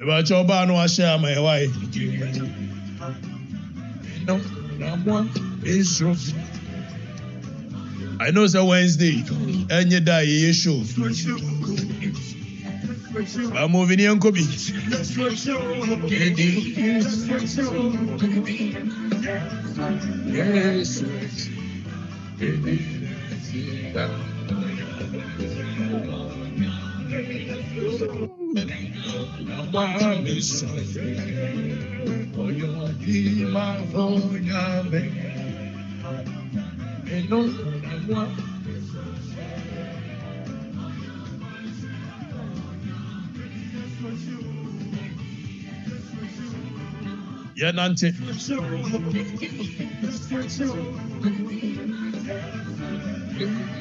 About your bar no share my wife. No. I know it's a Wednesday, and you die, you show. I'm moving here and Kobe. Yes. Yeah, Nante.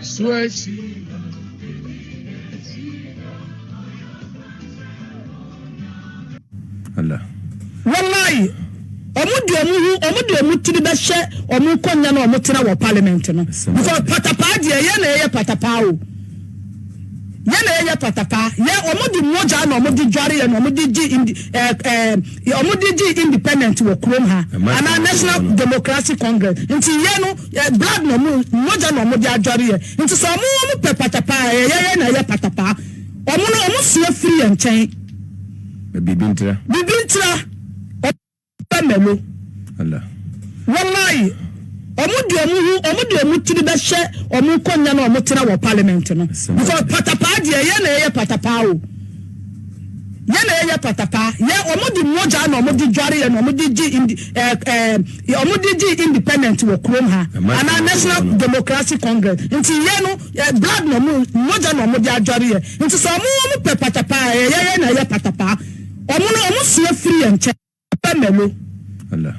Switch. Allah. Wallahi. Omu to the best share or Mukonya no Mutina or parliament. Because Patapa, Yana Patapa. Yana Patapa, yeah, Omudi Moja, no Modi Jari, and Omudi independent will clone her. And our National Democratic Congress. Into Yano, blood no Moja no Modia Jari. Into some Patapa, Yana Patapa. Omuno almost free and chain. Bibintra. Allah. Wallahi. Omu to the best share or Mukonya no Mutina or parliament. Because Patapa, Yana Patapa. Yana Patapa, yeah, Omudi Moja no Modi Jari and Omudi independent will clone her. And our National Democratic Congress. Into Yano, blood no Moja no Modia Jari. Into some Patapa, Yana Patapa. Omuno almost free and check. Allah.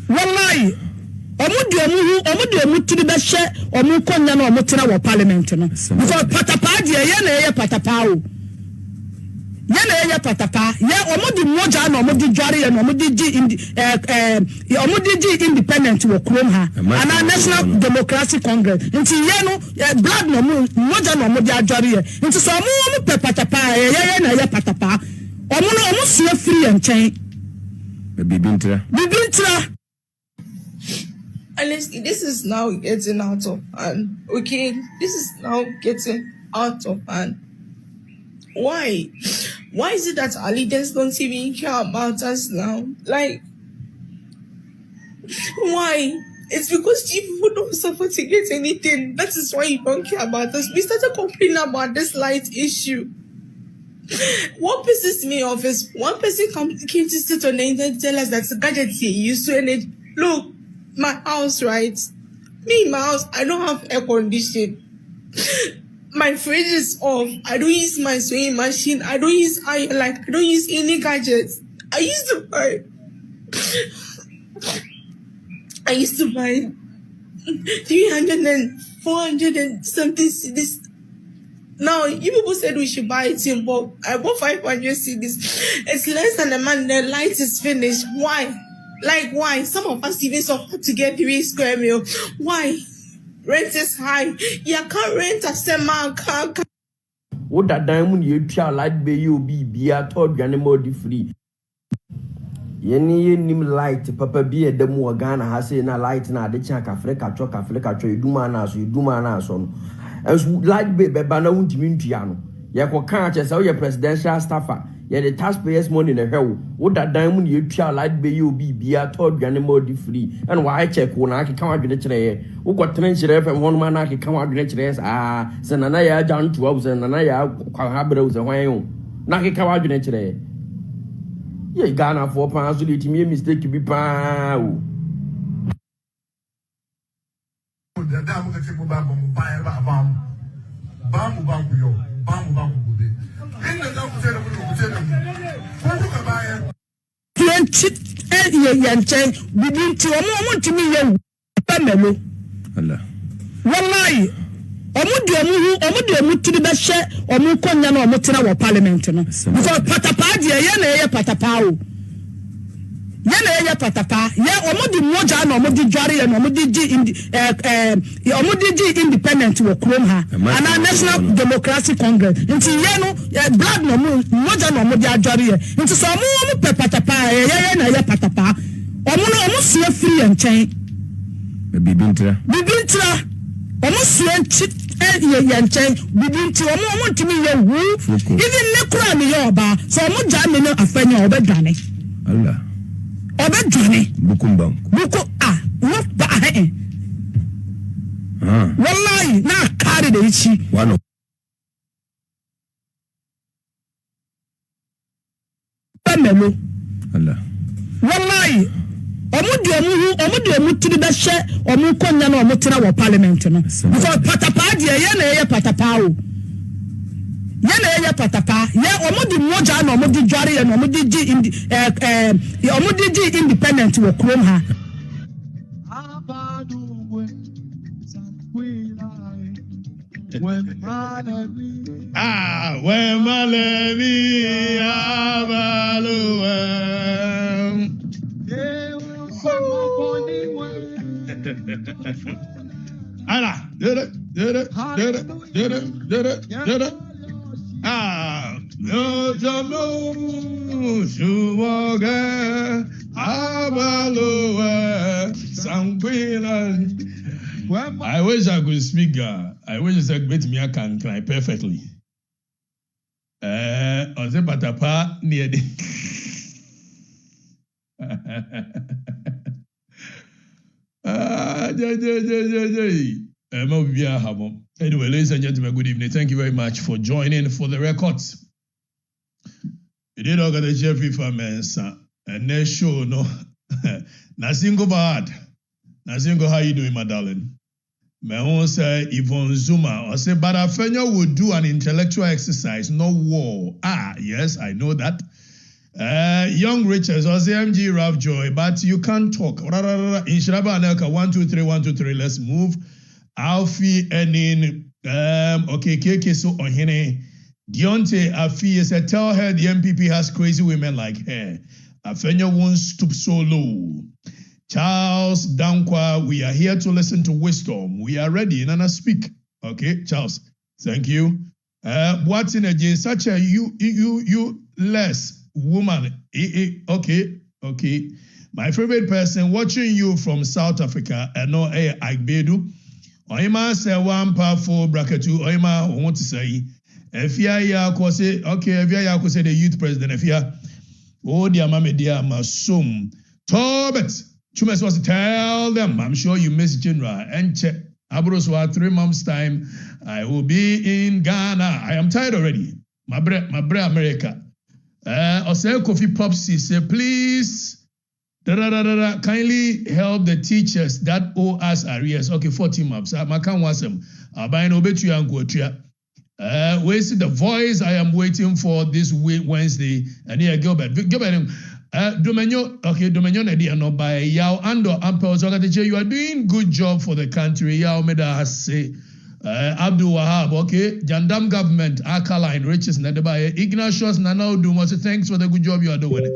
Wallahi. Omu to the best share or Mukonya no Mutina or parliament. Because Patapa, Yana Patapa. Yana Patapa, yeah, Omudi Moja no Modi Jari and Omudi independent will clone her. And our National Democratic Congress. Into Yano, blood no Moja no Modia Jari. Into some Patapa, Yana Patapa. Omuno almost free and chain. Bibintra. Honestly, this is now getting out of hand. Okay, this is now getting out of hand. Why? Why is it that our leaders don't even care about us now? Like, why? It's because people don't suffer to get anything. That is why you don't care about us. We started complaining about this light issue. What pisses me off is one person came to sit on the internet and tell us that the gadget he used to energy. Look, my house, right? Me in my house, I don't have air conditioning. My fridge is off. I don't use my sewing machine. I don't use I don't use any gadgets. I used to buy 300 and 400 and something CDs. Now, you people said we should buy it in bulk. I bought 500 CDs. It's less than a month. The light is finished. Why? Like, why? Some of us even suffer to get 3 square meal. Why? Rent is high. You can't rent a semi car. What that diamond you try light bay you be a told animal free. Yenny nim light, Papa be a demo Ghana has in a light now. The chunk Africa, truck Africa, you do manas, on. As light baby, Bana won't mean piano. Yako can't as all your presidential staffer. Yet the taxpayers' money in the hell. What that diamond you try light bay you be a told animal free. And why check when I can come out with the chair? Who got trench ref and one man I can come out with the chairs? Ah, Sananaya down 12 and Anaya Quahabros and why you Naki come out with the chair. Ye Ghana £4 to let me a mistake to be pow. The dam that you bambu yo, bambu good. In the dam to tell them, within 2 months to me, Pamelo. Allah. Wallahi. Omu to the best share or Mukonya no Mutina or parliament. Because Patapa, Yana Patapa. Yana Patapa, yeah, Omudi Moja no Modi Jari and Omudi independent will clone her. And our National Democratic Congress. Into Yano, blood no Moja no Modia Jari. Into some Patapa, Yana Patapa. Omuno almost free and chain. Bibintra. Omo suenchi ye nchen bibinti omo ntimi ye wu even ne kura me ye oba so omo ja me no afanya obedwane Allah obedwane buku no ba wallahi na kare da ichi wano pamelo Allah wallahi omu tiri be hye omu konya na omu tena wo parliament no because patapa de ye na ye patapa o ye na ye patapa ye omu di moja na omu di dware ye na omu di gi independent wo krom ha when Malemi Abaluwa. Ala, did it. No Jamu Shuwaga Abaluwa Sanguila. I wish I could speak. I wish I said, "Bet me I can cry perfectly." On the patapa near the. Anyway, ladies and gentlemen, good evening. Thank you very much for joining. For the records, you did Okatakyie Afrifa Mensah, and next show no, nothing go bad. Nothing go. How you doing, my darling? Me won say Yvonne Zuma or say, but Afenya would do an intellectual exercise, no war. Yes, I know that. Young Richards or say MG Ralph Joy, but you can't talk. In Shiraba Anelka 1 2 3 1 2 3. Let's move. Alfie Enin okay, KK so Ohene Deontay Afi said, tell her the MPP has crazy women like her. Afenya won't stoop so low. Charles Dankwa, we are here to listen to wisdom. We are ready. Nana, speak. Okay, Charles, thank you. What's in a J? Such a you less woman. Okay. My favorite person watching you from South Africa. No, Agbedu. Oima say one powerful bracket two. Oima want to say. Efia ya kwase. Okay, Efia ya kwase the youth president. Efia. Oh, dear mama, dear masum. Tobet. Chumes was to tell them, I'm sure you miss General and check. Abroswa 3 months time. I will be in Ghana. I am tired already. My bre America. Ose Kofi Popsi say, please, kindly help the teachers that owe us arrears. Okay, 14 months. Makan wasem. Abayin obetu and Gotria. Where is the voice I am waiting for this Wednesday? And here, Gilbert. Domenyo Nedi and by Yao Ando Ampel Okatakyie, you are doing good job for the country. Yao Meda has say Abdul Wahab, okay, Jandam government, Alkaline, Riches Nadabaye, Ignatius Nanao Dumo, thanks for the good job you are doing.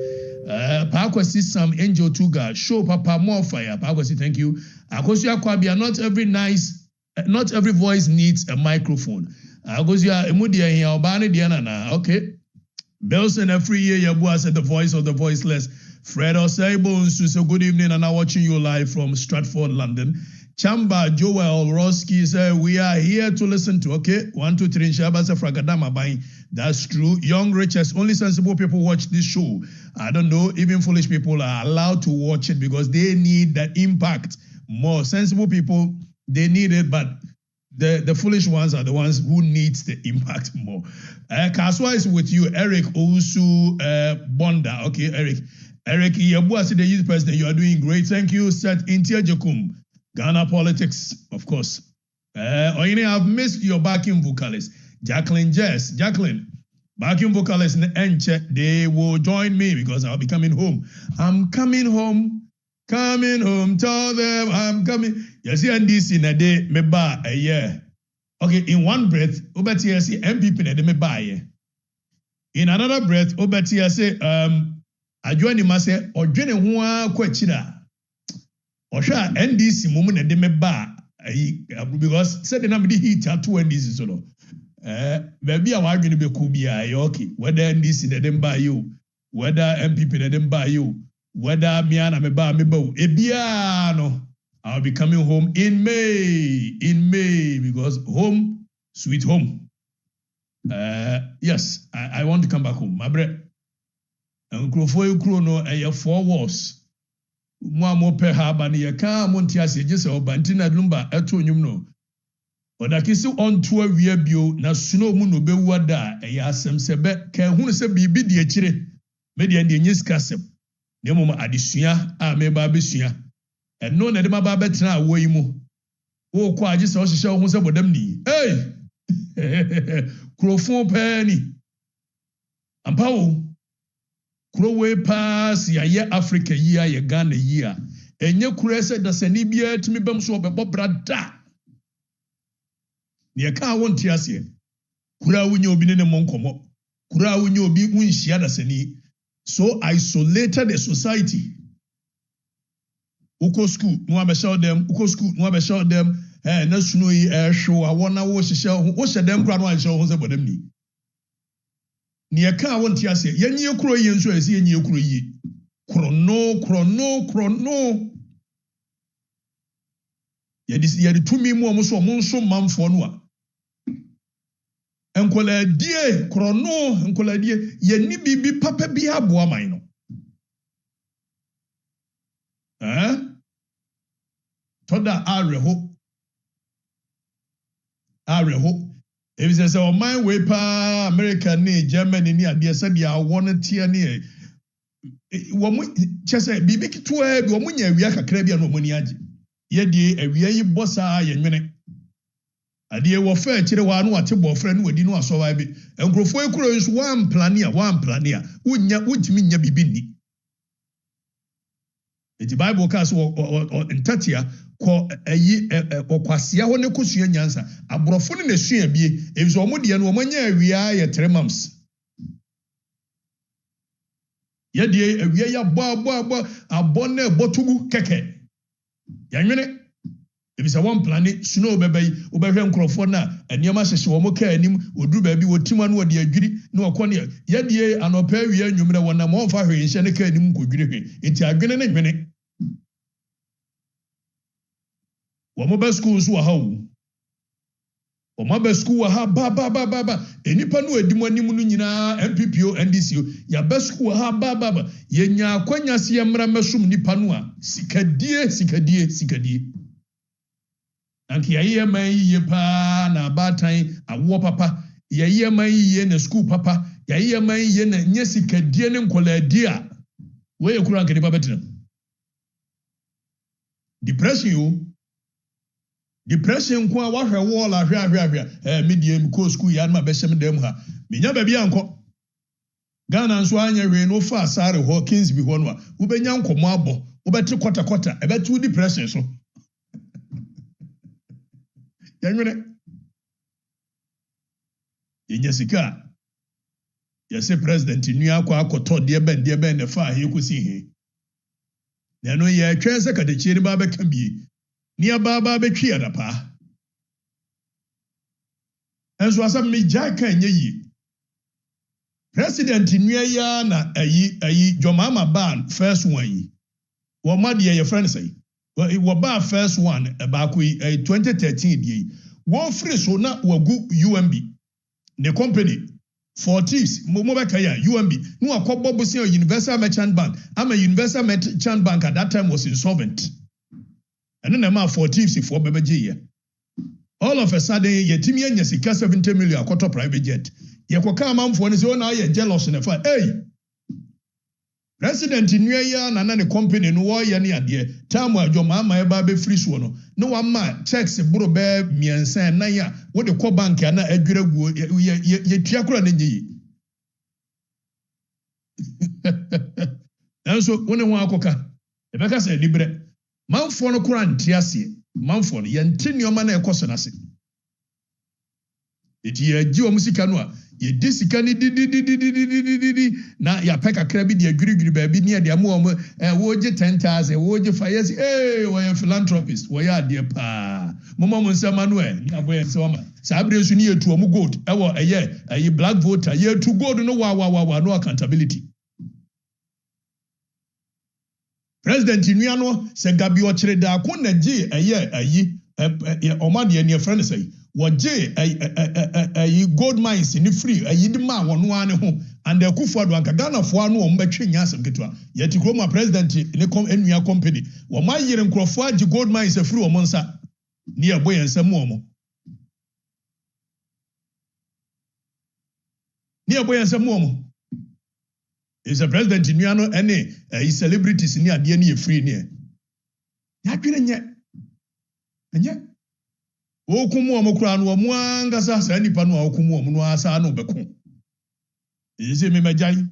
Pakwasi Sam Angel Tuga, show Papa more fire. Pakwasi, thank you. Akosia Kwabia, not every voice needs a microphone. Akosia Emudia here, Obani Diana, okay. Belson every year, Yabua said the voice of the voiceless. Fred Oseibo, so good evening, and I'm watching you live from Stratford, London. Chamba Joel Roski said, we are here to listen to, okay? 1 2 3, Shabasa Fragadama buying. That's true. Young Riches, only sensible people watch this show. I don't know, even foolish people are allowed to watch it because they need the impact more. Sensible people, they need it, but the foolish ones are the ones who needs the impact more. Kaswa is with you, Eric Owusu Bonda. Okay, Eric Yabua, the youth president, you are doing great. Thank you. Seth Intia Jokum, Ghana politics, of course. Oyine, I've missed your backing vocalist, Jacqueline Jess. Jacqueline, backing vocalist in Enche, they will join me because I'll be coming home. I'm coming home. Coming home, tell them I'm coming. You see, and this in a day, me buy a year. Okay, in one breath, Obetia say MPP na de me buy ye. In another breath, Obetia say I join him say odwene ho akwachira. Osha NDC mumu na de me buy because said the name the heat at 2 NDC so no. Baby a wadwene be ku bia ye okay. Whether NDC na dem buy you, whether MPP na dem buy you. Whether me and me ba me bo ebia no I'll be coming home in May, because home, sweet home. Yes, I want to come back home. My bread. And no 4 walls. Mo pe ha ba ne ye ka mo ntiase je se obantina lumba eto nyum no. Odakisi onto awia bio na suno mu no bewu ada ya asem sebe ka hunu se bibi de akire me de ande nyiskasem ne mo adesua a me ba besua eno na de ma ba betena awo yi mu wo ko age se o hihye ho se bodam ni krofon pani ampawo Krowe pass ya ye Africa year ye Ghana year. Enye kurese da sani bia timi bem so obebo brada. Ne ka won tiase. Kura wunye obi ne monkomo. Kura wunye obi unhia da sani. So isolated the society. Uko school no abesha dem, uko school no abesha dem. Na sunu yi ehwo awona wo hihye wo hye dem kura no anhye ho se bodam ni. Ni eka won ti ase yenye kuro yi nso ase yenye kuro yi krono yedi tumi mu omo so omo nso manfo no a enkola die krono enkola die yeni bibi papa bi aboa man no toda areho if says oh my way pa America ni Germany ni ade said ya won tie ni wo mu chese bibi kitwa bi wo nya awia kakra bia no mo ni age ye die awia yi bossa ye nwene ade wo fa kire wa no ate bofra no wadi no asowa bi enkrofo ekuro nso one plania unya utimi nya bibi ni the Bible cast ntatia ko ayi okwasia ho ne kosua nyansa aborofo ne nesua bie ebiso omo de no omanya awia ye 3 months ye de awia ya bo abone botugu keke ya nwene ebiso one plan suno bebai obehwe nkrofo na aniema hyehye wo mo ka anim oduru ba bi wotima no de adwiri na okone ye de anopa awia nwumre wona mo fa hwe nhye ne ka anim kodwiri hwe enti adwene ne nwene Wamo ba school so ha wo. Wamo ba school ha ba. Enipa no adimu anim no nyina MPPO NDCO ya ba school ha ba. Yenya akwanya se yemra mesum nipa no a sikadie. Anki yaye man yiye pa na batan awo papa. Yaye man yiye na school papa. Yaye man yiye na nya sikadie ne nkoladi a. We ekura nkede babetina. Depression kwa wahwe wall ahwe media ko school ya na be hyem dem ha menya ba bia nko Ghana nso anya we no fa asare Hawkins bi ho no a wo benya nkomo abo wo beti kwata ebetu depression so yanwene yenya sika yese president nua akwa akoto de ben ne fa he kosi he na no ye twense kadechiri ba be ka bi ni ababa betwi adapa enso asam me jaka nyeyi president nua ya na ayi Jomama ban first one yi wo made ye friend say wo ba first one ba ko 2013 die wo free so na wagu UMB ne company for thieves mo be kaya UMB no akobo bosia Universal Merchant Bank ama Universal Merchant Bank at that time was insolvent. And then I'm for thieves for baby. All of a sudden, ye timi anya sika 70 million quarter private jet. Ye ko ka man for say na ye jealous na fa. Hey. President nwa ya na na ne company no wo ye ne ade. Time Jomama e ba be free so no. No one ma checks bro be miensa na ya wo de ko bank na adwira guo ye tua kura na nyi. Enso woni ho akoka. E be ka say libre. Manfo no kura ntiase manfo no ye ntinioma na ekoso na se eti ye gi omusika no a ye disika ni di na ya peka kra bi de aguriguri ba bi ne de am wo gi 10,000 wo gi 5 years we philanthropist we ya de pa mama nsema no na boye nsema sa abre su ni ye tu omu gold ewo eye black voter ye tu gold no wa no accountability President Nuano se gabi ochire da ko na je ayi omade ne friend say wo je ayi gold mines ni free ayi di ma wono ane ho and Akufo do anka Ghana fo anu o mbetwe nyasem ketwa yeti kroma president ne enua company wo ma yire nkrofo agi gold mines free wo monsa ni ebo yensam wo ni ebo yensam wo is a president Nuano any celebrities ni ade ni free ni ya twene nye okumu omukura no omu angasa sa nipa no okumu omu no asa no beko eze me majai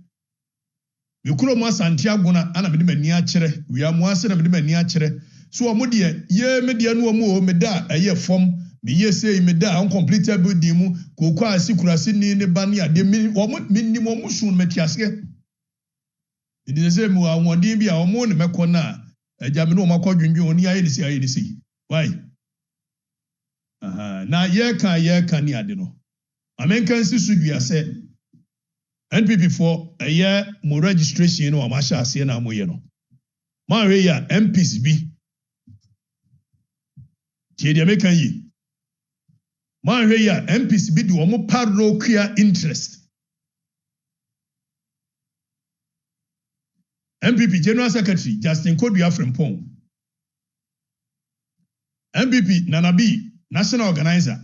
mekuro mu asante agona ana mede mani akere wia mu ase na mede mani akere so omu de ye me de no omu o me da eye fom me ye say me da uncompleted building mu kokọ asikurase ni ne ba ne ade omu minnim omu sun metiase edi ze mu awodin bi a omu ne mekọ na agya me no makọdwendwen oni aye ni si why na ye kan ni ade no amenkan si sudua se NPP for a year mo registration no amasha ase na mo ye no ma we ya MPs bi tie de mekan yi ma we ya MPs bi di wo mo parochial interest MPP General Secretary Justin Kodua Frimpong MPP Nanabi National Organizer,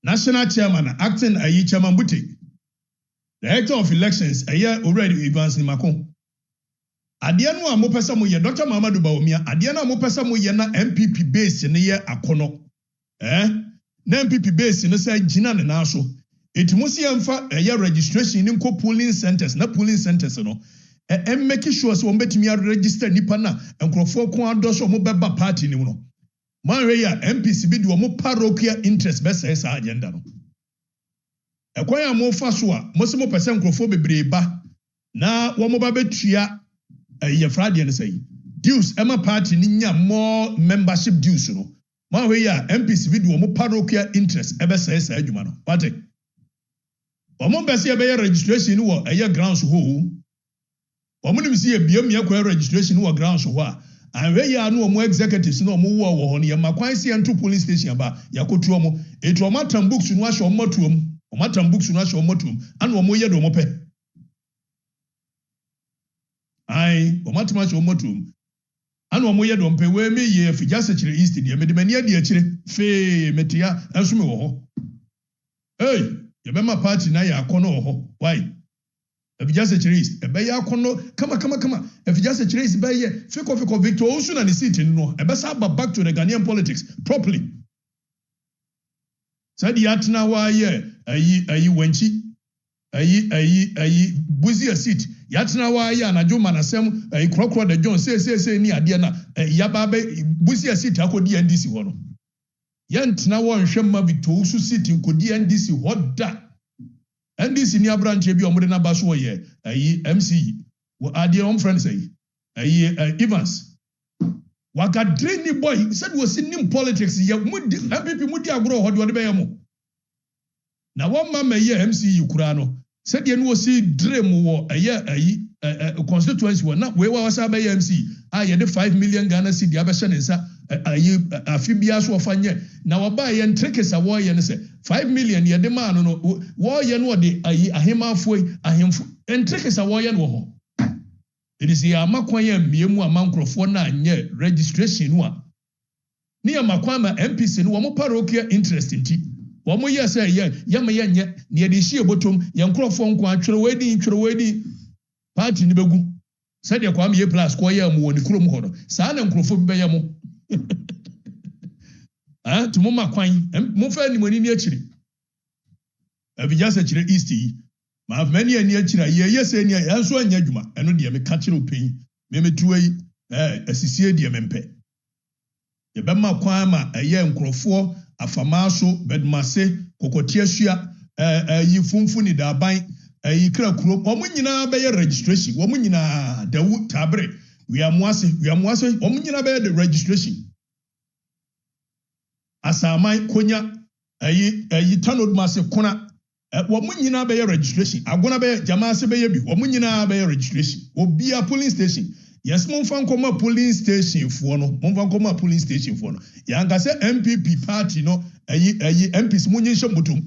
National Chairman, Acting Ayi Chairman Bute, Director of Elections, Aye already Evans Nimako. Adiano a mopesa mo ye Dr. Mamadou Bawumia, Adiana mopesa mo ye na MPP base ne ye akono. Na MPP base ne say gina ne na so. Etimosi emfa aye registration ni nko polling centers, na polling centers no. Make sure so betimi register nipa na enkrofo ko adoso mo beba party ni no. Manweya MPC bi di wo parochial interest besa sa agenda no. Ekwan ya mo fa so a mo se mo pese nkrofo bebre ba na wo mo ba betua ye frade ne sei. Dues ema party ni nya more membership dues no. Manweya MPC bi di wo parochial interest besa sa adwuma no. Wate. Wo mo bese ye be registration wo eye grounds ho. Wo mo nim se ye biam ye kwa registration wo grounds ho a and we ya no mo executives no mo wo ho no ye makwan se ento police station ba yakotu omo etu omatam books no ahwe omotuom omatam books no ahwe omotuom ana omo ye do mo pe ai omatam ahwe omotuom ana omo ye do mo pe we me ye fija sekire east de me de mani ade akire fe metia enso me wo ho hey ye be ma party na ya akono ho why if just a chase, a bay akono, come. If just a chase by ye, Fiko Victor Osun and the city no, a basa back to the Ghanaian politics properly. Said Yatna wa ye, ayi wenchi, ayi buzi a seat. Yatna wa ya na Juma na sem, a crocro the John say ni adiana, yababe buzi a seat akodi NDC hono. Yantna wa shema Victor Osun city kodi NDC what that. And this senior branch be omode na baso ye ayi MC wo ade on friend say ayi Evans waka drainy boy said was in politics ye mudi MPP mudi agro ho de wode be yemo na one mama ye MC kura no said ye no si dream wo ayi constituency wo na we wa sa be MC ye de 5 million Ghana cedi abehye ne nsa ayi afibia so ofanye na woba ye ntrekesa wo ye ne se 5 million ye de man no wo ye no de ayi ahemafo ahemfo ntrekesa wo ye no ho it is ya makwan ye miemu amankrofo na anye registration no a ni ya makwan ma MPC no wo mo parochial interest nti wo mo ye say ye me ye nye ne ye de hie botom ye nkrofo nko atwere wedi party ni begu said ya kwa me plus ko ye mo woni kurom ho no saa na nkrofo bi be ye mo tumo makwan mo fa ni moni ni akiri abijasa akiri east yi ma many ani akiri ye se ni anso anya adwuma eno de me ka kire opin me metuwa yi asisie de me mpe ye be makwan ma eye nkrofo afamaso bedmase kokotiasua yi funfuni da ban yi kra kuro omo nyina be ye registration omo nyina dawu tabre we amuase omo nyina be the registration asamai konya ayi tanod mase kona omo nyina be ye registration agona be jama se be ye bi omo nyina be ye registration obia polling station Yes, Monfankoma polling station for no, Monfankoma polling station for no. Yanga say MPP party no, MPs Munisha Mutum.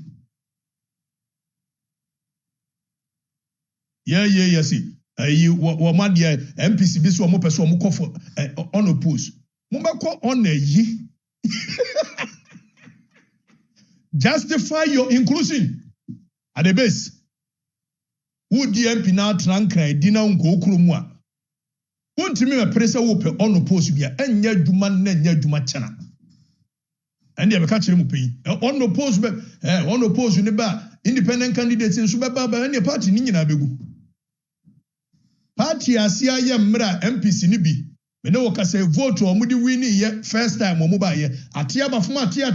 Yeah, see. Wamadia MPC this one more person who call for on a post. Mumba on a ye. Justify your inclusion at the base. Who DMP now trankra dina unko krumwa. Won't me a pressure whoop on a post be a enya duman nenya dumachana. And you have a catch him pay. On the post in the bar, independent candidates in Subaba and your party Nina Begu. Party asia ya mra MPC ni bi. Me no ka say vote o mudi win ye first time o muba ye. Atia ba fuma atia.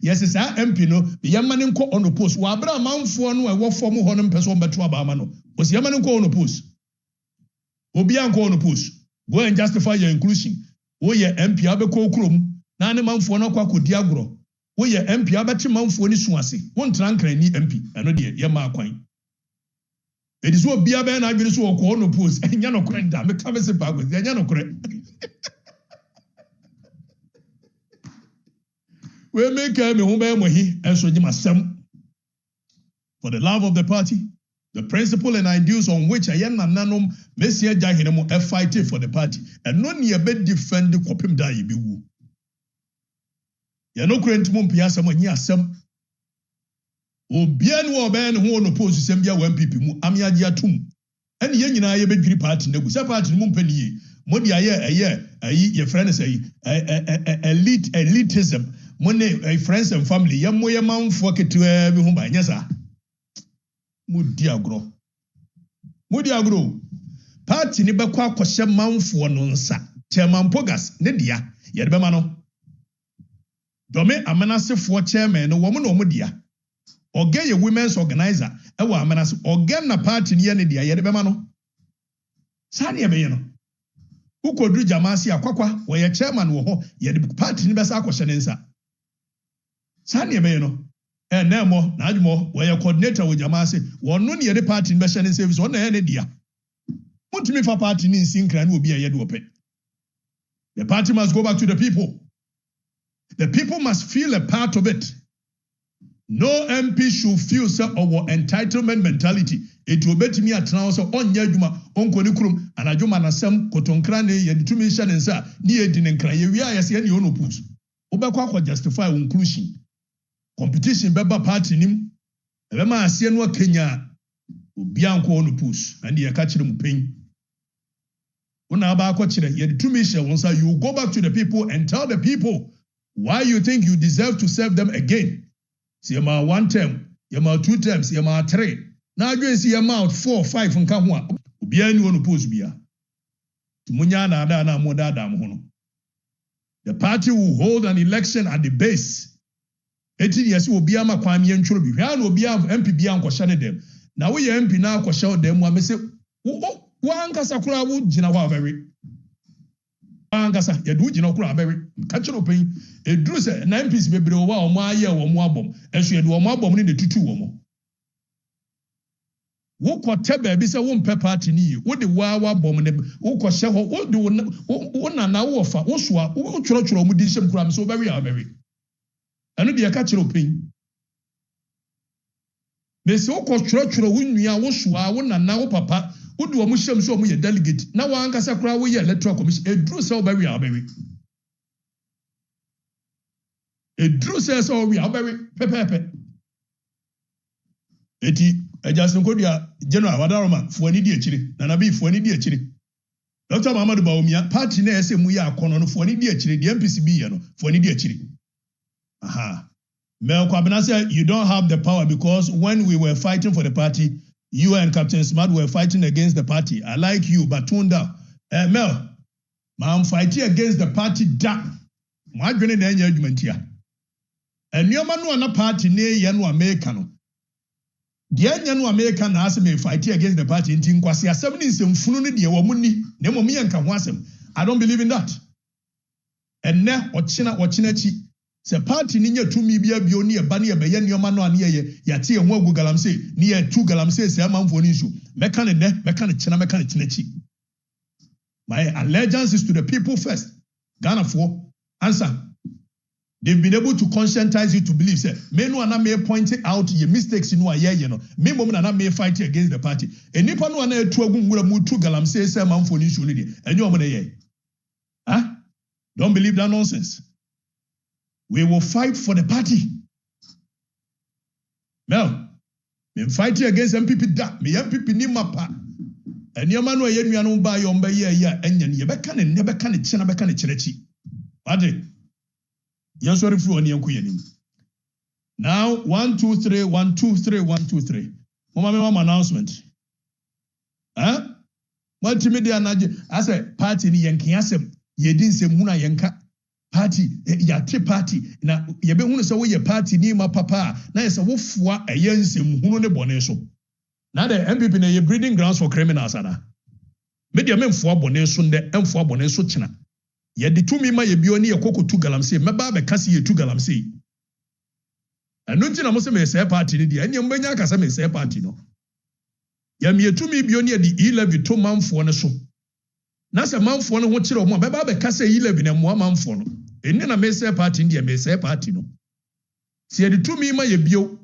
Yes sa MP no ye mane nko on post. Wa bra manfo no e wo form ho no mpeso beto aba ama no. O se ye mane nko on post. Obi an nko on post. Go and justify your inclusion. O ye MP abeko okrom na ne manfo no kwa kodi agro. O ye MP abeti manfo ni suase. Won trankran ni MP. Eno de ye ma akwan. It is what Bia Ben I will so call no post and Yano Crank damn a canvas about with Yano Crank. We make a Mohi and so you must some for the love of the party, the principle and ideals on which I am nanum Messia Jahinamo a fighting for the party, and none ye bed defend the copim die be woo. Yano Crank Mumpiasa when ye are some. Obian wo ben ho no post sembia wa MPP mu amiagia tum ene ye nyina ye bedwiri party na gusa party mu mpani ye modi aye ye friends say elitism money friends and family ye mo ye manfo ketewa bi ho ba nyesa modi agro party ni bekwa akohye manfo no nsa chairman pogas ne dia ye de be ma no dome amanasefo chairman no wo mo no mo dia Oge ye women's organizer ewa amanase oge na party ni ye ne dia ye de bema no sane ye be ye no ukodru jamasi akwakwa wo ye chairman wo ho ye de party ni besa akohye ne nsa sane ye be ye no na mo na adwo wo ye coordinator wo jamasi wo no ne ye de party ni be hye ne service wo na ye ne dia muntimi fa party ni nsinkra na obi ye de ope. The party must go back to the people. The people must feel a part of it. No MP should feel some of entitlement mentality. It will bet me at now so on Yajuma, on Konikrum, and Ajuma Nasam, Kotonkrane, and two mission and sa, near Din Cray, we are as any ono push. Obaqua justify inclusion. Competition Baba party nim, Lema Sienwa Kenya, Bianco ono push, and the catching pain. Unaba Cochina, yet two mission once you go back to the people and tell the people why you think you deserve to serve them again. See ma 1 term, ma 2 terms, ma 3. Now you see amount 4, 5 and come one. Ubia ni wonu post bia. Tumunya na ada na moda dam hono. The party will hold an election at the base. 18 years ubia ma kwam ye ntworo bi. Hwa na ubia MP bia nkwohye ne dem. Na wo ye MP na akwohye dem wa me se wo ankasa kura wo gina wa very. Angasa ye do gina kura very. Ka kiro pen eduru se 9 piece bebre wo wa o mo aye wo mo abom esu ye do wo mo abom ni de tutu wo mo wo kwota ba bi se wo mpe party ni ye wo de wa bom ne wo kwhye ho wo de wo na wo fa wo soa wo tworo mu di hyem kura me so very very anu de ka kiro pen me se wo tworo wo nua wo soa wo na wo papa wo de wo mu hyem so wo ye delegate na wo angasa kura wo ye electoral commission eduru se wo very very a true says all we are very pepe. Eti just nkodia general wadaroma for any dia chiri na nabi for any dia chiri. Dr. Muhammad Bawumia party na ese mu ya akono no for any dia chiri the MPC bi ye no for any dia chiri. Aha. Mel Kwabena said you don't have the power because when we were fighting for the party you and Captain Smart were fighting against the party. I like you but tone down. Mel, I'm fighting against the party da. Mo adwene na anya adwumanti ya. Enyoma no na party ne ye no America no. De anya no America na asem e fight against the party nti nkwase asem ni nsemfunu ne de wo munni na mo me nka ho asem. I don't believe in that. Enne ochina chi se party ni nya tumi bia bio ne eba ne be ye nyoma no ane ye yate ye ho agu galamse ne ye tu galamse se amanfo ni nsu. Meka ne china chi. My allegiance is to the people first. Ghana for answer. They've been able to conscientize you to believe. Say, me no ana may point out your mistakes in what you know. Me moment ana may fight against the party. And if no ana to mutu galam say man for unity. And you money. Huh? Don't believe that nonsense. We will fight for the party. Mel, me fight against MPP da. Me MPP ni mapa. And your man way you no buy your ya and you bekan and never can it chena bekan it. Ade. Yes, sorry for any unquening. Now 1, 2, 3, 1, 2, 3, 1, 2, 3. Mama announcement. Huh? Multimedia naje. I said party ni yankiasem. Ye didn't say muna yanka party. Ya te party. Na ye be hunu se wo ye party ni ma papa. Na ye se wo fua eyense hunu ne bone so. Na the MPP na ye breeding grounds for criminals ana. Media men fua bone so nde emfua bone so china. Ye di tumi ma ye bioni ye koko tu galamse meba be kasi ye tu galamse. Anu nti na mo se me se party ni dia enye mbenya kasa me se party no. Ya me tumi bioni ye di 11 to manfo ne so. Na se manfo no ho kire o mo beba be kasa 11 na mo manfo no. Enne na me se party ndi me se party no. Se ye di tumi ma ye bio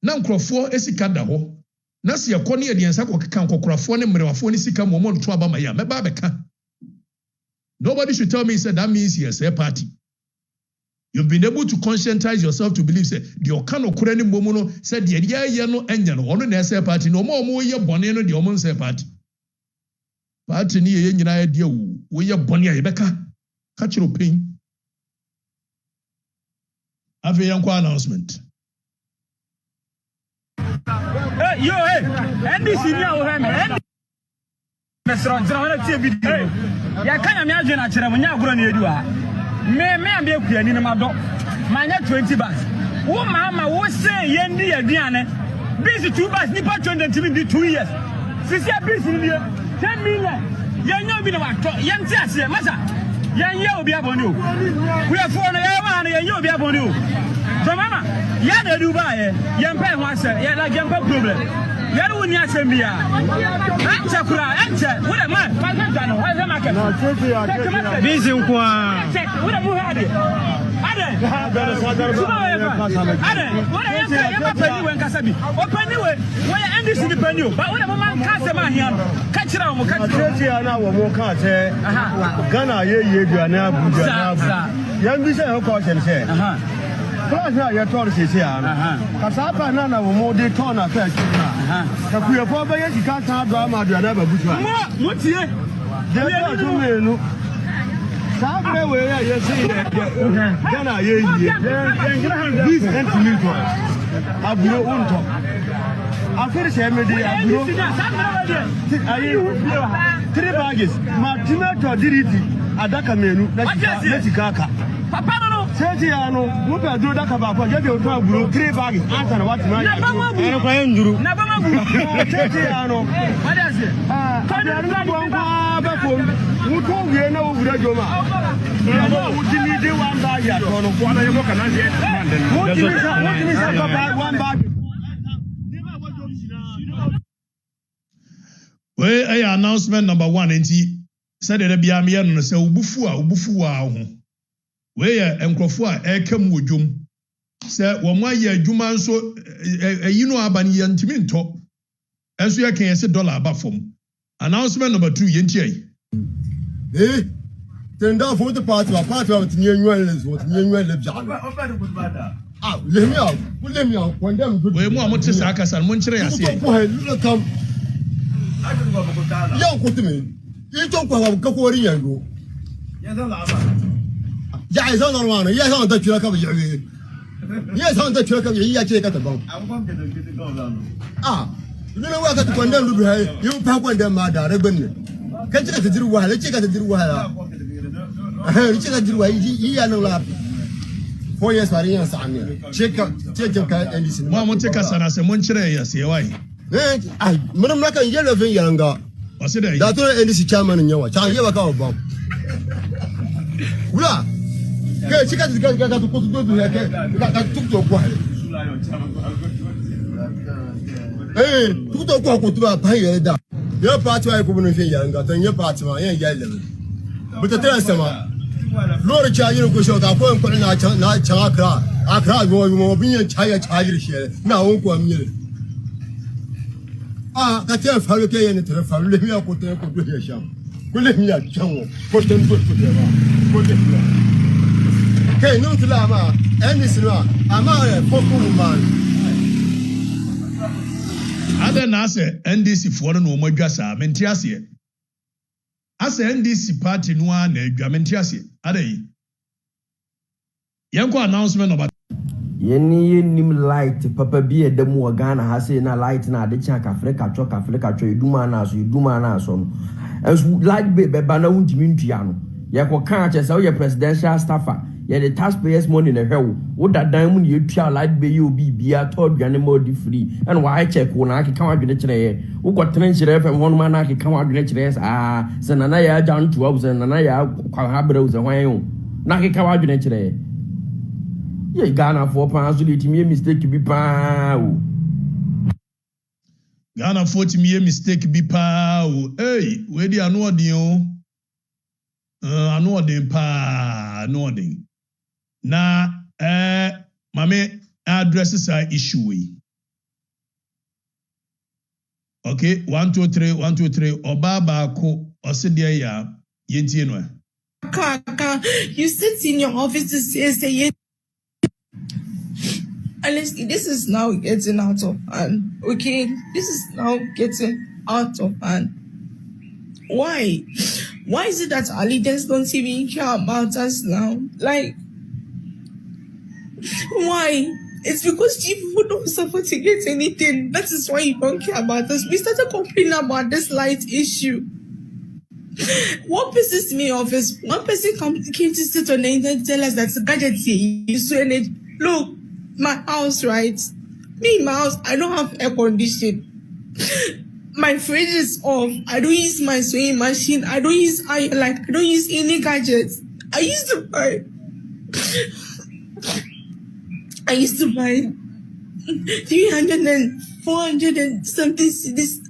na nkrofo esika da ho. Na se ye kone ye di ensa kokeka nkokorafo ne mrewafo ne sika mo mo to aba ma ya meba be ka. Nobody should tell me say that means yes, a party. You've been able to conscientize yourself to believe say the Okano Kureni Momono said the idea no engine or no say party no more ye bonnet no the omon say party. Party ni ye nyina idea we ye bonnet yebeka catch your pain. Have a young announcement. Hey, NDC now restaurant video. Ya kanya me adwe na kire munya agoro na edu ha. Me am be kuani na mado. Manya 20 bars. Wo mama wo say ye ndi aduane. Busy 2 bars nipa 20 2 years. Sisi a busy ni 10 million. Ye nya obi na wato. Ye nti ase masa. Ye nya obi aboni o. We afo na ye ma na ye nya obi aboni o. So mama, ya na edu ba ye. Ye mpa ho ase. Ye la ye mpa problem. Yaro woni asembia. Ancha kura, ancha. Wo da man, pastor no, why market? No, busy nkwa. Wo da mu hade. Ade. Ade. Wo da ye pani wen kasa bi. O pani we, wo ya NDC ni pani o. Ba wo da mo man kasa ma hia no. Ka kira wo ka kira na wo mo ka se. Ghana ye duane Abuja na Abuja. Yan bi se ho ko chen se. Class na ye tor se se ana. Kasapa na wo mo de ton na fa chuna. Kakuye po ba ye sika kan do ama do na ba butu a. Mo tie. De ba to menu. Sa be we ye se de. Gana ye yi. This entry to. Aburo unto. Afere se me de aburo. Ayi 3 bags. Ma tomato diriti adaka menu na sika aka. Papa no. Seti ano, mo pe do da ka ba ko je de o to aburo 3 bags answer na what na ya. Na kwa njuru. Na ba magu. Seti ano. What is it? Ka de na bo nko ba ko. Mo to wie na o wura joma. Na mo ti ni de 1 bag ya to no ko na ye mo kana je. Mo ti ni sa ko ba 1 bag. We announcement number 1 enti said there be am here no say ubufu a ho. We enkrofo a ekam wodwom say wo mo aye adwuma nso ayino aba ne yantimi nto enso ye kan yese dollar aba fom. Announcement number 2 yenti ai tenda for the party of new England what new England let me out condemn good we mo amoti sa akasa mo nkire yase ai yo ko tumi ito ko ka ko ri yango ya is on one ya on the chura ka bi yes on the chura ka bi ya che ka ta ba you know what to condemn do hai you pa condemn ma da re gbenni ka che ka diru wa le che ka diru wa la che ka diru wa yi ya no la 4 years for yan sa ne che ka NDC mo mo che ka sana se mo nkire yase wai ai munum na kan yelo fin yanga wase da da to NDC chairman nyawa cha yewa ka obam wula ke chika ka to ko to do he ka tuk to kwa tuk to kwa ko to ba pa ye da Your party I couldn't feel young, got on your party, my young. But the Telsama, Lord Charlie, you go show that one putting out Chaka. I cried more being a child here. Now, Uncle Mill. Ah, I tell Faluke and the family, me up with them for good sham. Will let me at Chamo, put them put them. Okay, no to Lama, and this one, I'm a man. Other than say NDC for no more jasa, mentiasie. As NDC party no one, mentiasie. Ade. Yanko announcement about Yenny nim light, Papa be a demo Ghana has say na light na de chank Africa, you do man son. As light be bana untimintiano. Yako can't as your presidential staffer. Yeah, the taxpayers' money in the hell. What that diamond you try light be you be a told animal free. And why I check when I can come out with the chair. Who got trench ref and one man I can come out with the chairs. Ah, Sananaya down 12 and Nanaya Quahabros and why you. Naki come out with the chair. Yeah, Ghana £4 to let me a mistake to be pow. Ghana 40 me a mistake be pow. Hey, where the annual annual pa annual. Na mame addresses our issue. Okay, 1 2 3 1 2 3 Obaba ko osidia ya yentie no. Kaka, you sit in your office to say honestly, this is now getting out of hand. Okay, this is now getting out of hand. Why? Why is it that our leaders don't even care about us now? Like, why? It's because people don't suffer to get anything. That is why you don't care about us. We started complaining about this light issue. What pisses me off is one person came to sit on the internet and tell us that the gadget here is so energy. Look, my house, right? Me in my house, I don't have air conditioning. My fridge is off. I don't use my sewing machine. I don't use I don't use any gadgets. I used to buy 300 and 400 and something CDs.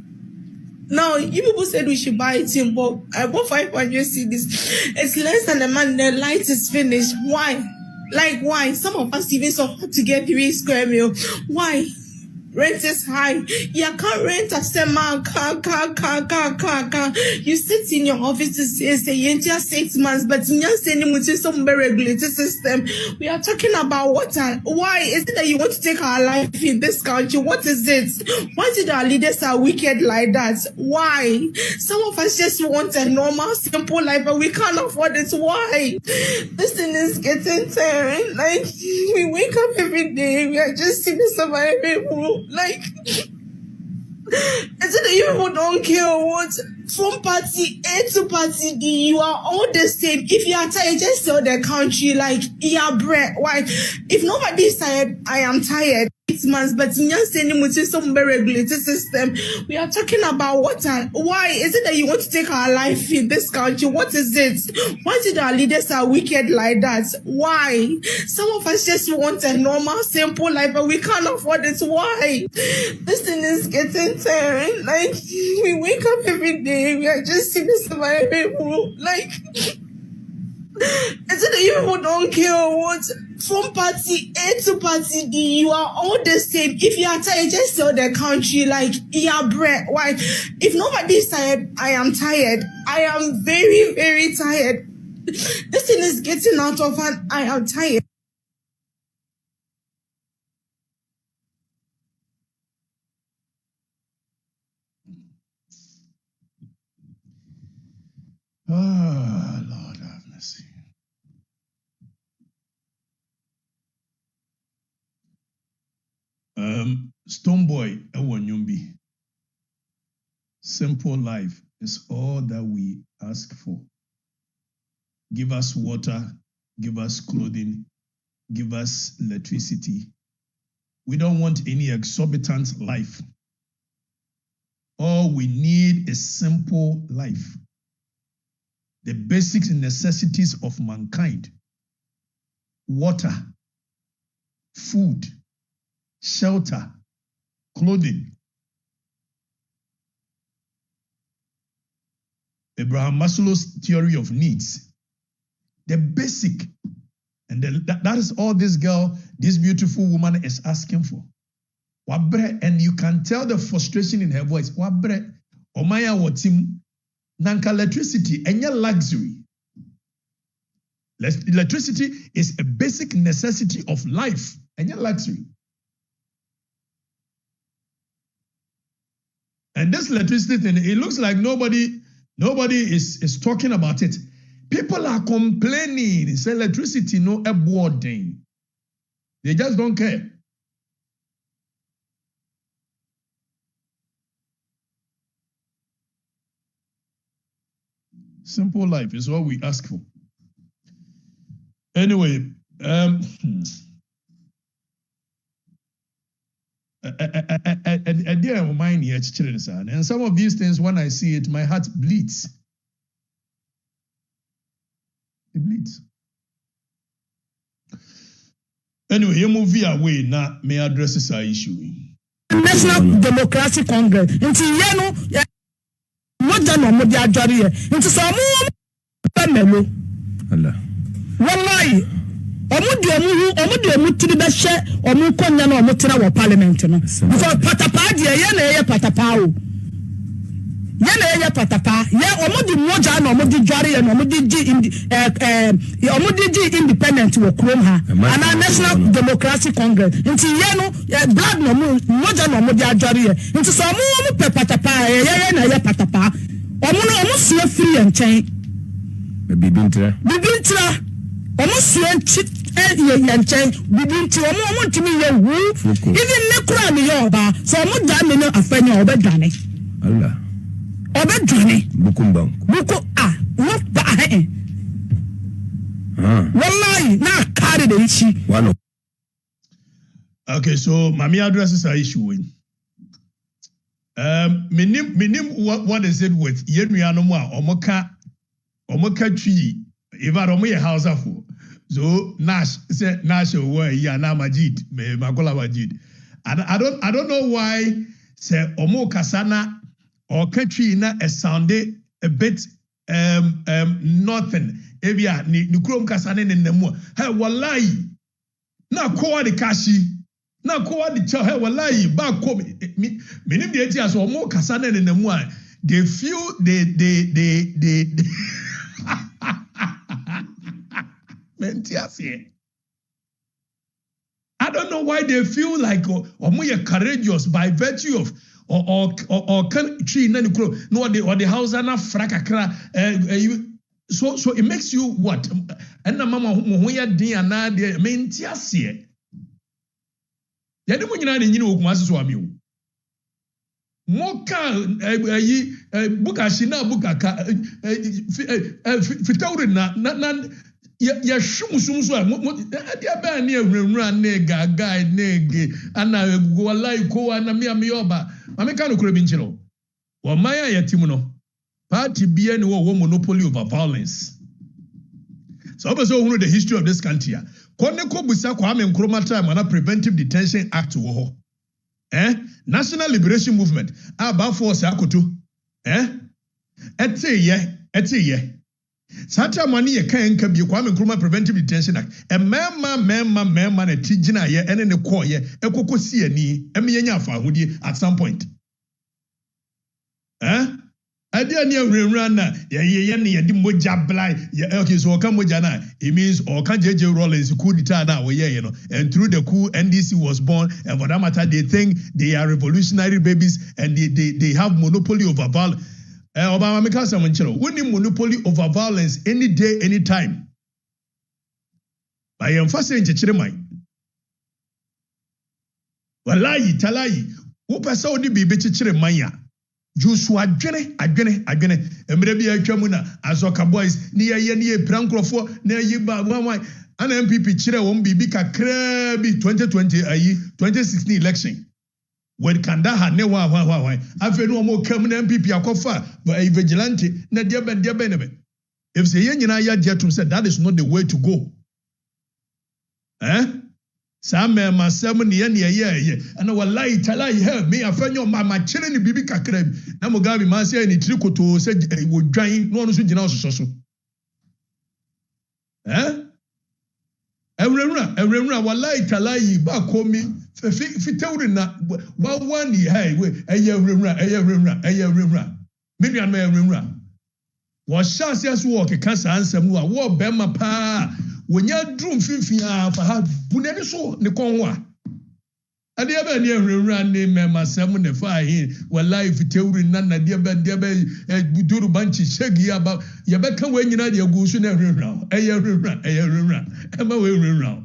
Now you people said we should buy it in bulk. I bought 500 CDs. It's less than a month. The light is finished. Why? Like why? Some of us even suffer to get 3 square meal. Why? Rent is high. You can't rent a sema. You sit in your office to say you 6 months, but you are saying some regulated system. We are talking about water. Why is it that you want to take our life in this country? What is it? Why did our leaders are wicked like that? Why? Some of us just want a normal, simple life, but we can't afford it. Why? This thing is getting tiring. Like we wake up every day, we are just seeing surviving. Like, is it that you people don't care what? From party A to party D, you are all the same. If you are tired, just tell the country, like, yeah, bread. Why? If nobody is tired, I am tired. 6 months, but in some regulated system, we are talking about water. Why is it that you want to take our life in this country? What is it? Why did our leaders are wicked like that? Why? Some of us just want a normal, simple life, but we can't afford it. Why? This thing is getting tiring. Like, we wake up every day, we are just seeing surviving. Like, is it that you people don't care what? From party A to party D, you are all the same. If you are tired, just tell the country, like, yeah, bread. Why? If nobody is tired, I am tired. I am very, very tired. This thing is getting out of hand. I am tired. Ah, Lord have mercy. Stoneboy Ewanyumbi. Simple life is all that we ask for. Give us water, give us clothing, give us electricity. We don't want any exorbitant life. All we need is simple life. The basic necessities of mankind: water, food, shelter, clothing. Abraham Maslow's theory of needs. The basic. And that is all this girl, this beautiful woman is asking for. And you can tell the frustration in her voice. Omaya watim. Nanka electricity, and your luxury. Electricity is a basic necessity of life, and your luxury. And this electricity thing, it looks like nobody is talking about it. People are complaining. It's electricity, no a boarding. They just don't care. Simple life is what we ask for. Anyway, and some of these things, when I see it, my heart bleeds. It bleeds. Anyway, you move away now. May address this issue. National Democratic Congress. Moja no mo di adware ye nti so mo melo Allah wallahi omu tiri be hye omu konya na omu tira wo parliament no because patapa de ye na ye patapa o ye na ye patapa ye omu di moja na omu di dware ye na omu di independent wo krom ha ana National Democratic Congress nti ye no blood no moja na omu di adware ye nti so omu pe patapa ye na ye patapa omu sie free enchen bibintra omu sie ye enchen bibinti omu ntimi ye wu even ne kura ne ye oba so omu da me no afanya obedwane Allah obedwane bukumba buko wo ba wallahi na carry the issue one. Okay, so mami addresses our issue when minim what is it with yenuano mo omoka twi eva omo ye house afo so nash wo ya na majid me makola majid and I don't know why say omo kasana or country na a sounded a bit nothing ebia ni krom kasana ne nemu hey wallahi na ko de kashi na ko de cha hey wallahi ba ko minim de eti aso omo kasana ne nemu a they feel they I don't know why they feel like omo courageous by virtue of or country na nikro no the house na frakakra so it makes you what and na mama ho ya din ana de menti ase ya de mo nyina na nyina okun ase so ami o moka buka shina buka ka fitawre na ya shumsum so dia ba na ewurawura na gaga na ege ana egugo wallahi ko ana me oba mameka no kuro bi nchiro wo maya yatim no party bia ne wo monopoly over violence so obeso hunu the history of this country konne ko busa kwa ame nkroma time na preventive detention act wo ho National Liberation Movement aba force akoto eteye Sata mani ye kan ka bi Kwame Nkrumah Preventive Detention Act. Mema na tijina ye ene ne ko ye ekokosi ani emenya afa ahudi at some point. Ade ani awrenwra na ye ne ye di moja blai. Okay, so oka moja na it means oka JJ Rollins coup d'etat na we ye no, and through the coup NDC was born, and for that matter they think they are revolutionary babies and they have monopoly over violence. Obama make us some winning monopoly over violence any day, any time. By emphasizing Chechiremai. Wallahi, talayi, who pesa odi bibi Chechiremaya. Jusu adwene. Emrebi atwamuna azoka boys ni ye prankrofo na ye ba wanwan ana MPP chire won bibi kakra bi 2016 election. When Kandaha ne wa afenu omo kam na MPP akofa vigilante na dia ben if say yen nyina ya dia tum said that is not the way to go Some masam ni ye and wallahi tala help me afanyo mama chire ni bibi kakra na Mugabe ma se ni trikoto se wo dwan no so gina so Ewrewra wallahi tala yi ba komi fitewri na wa wani hai we ewrewra me nua no ewrewra wo chance yes wo ke kasa ansem no a wo bema pa wonya drum finfia fa ha bunani so ne konho a ade ba ne ewrewra ne mema sem ne fa hi wallahi fitewri na de ba buduru banchi shegi aba ye be kan we nyina de agusu na ewrewra ema we ewrewra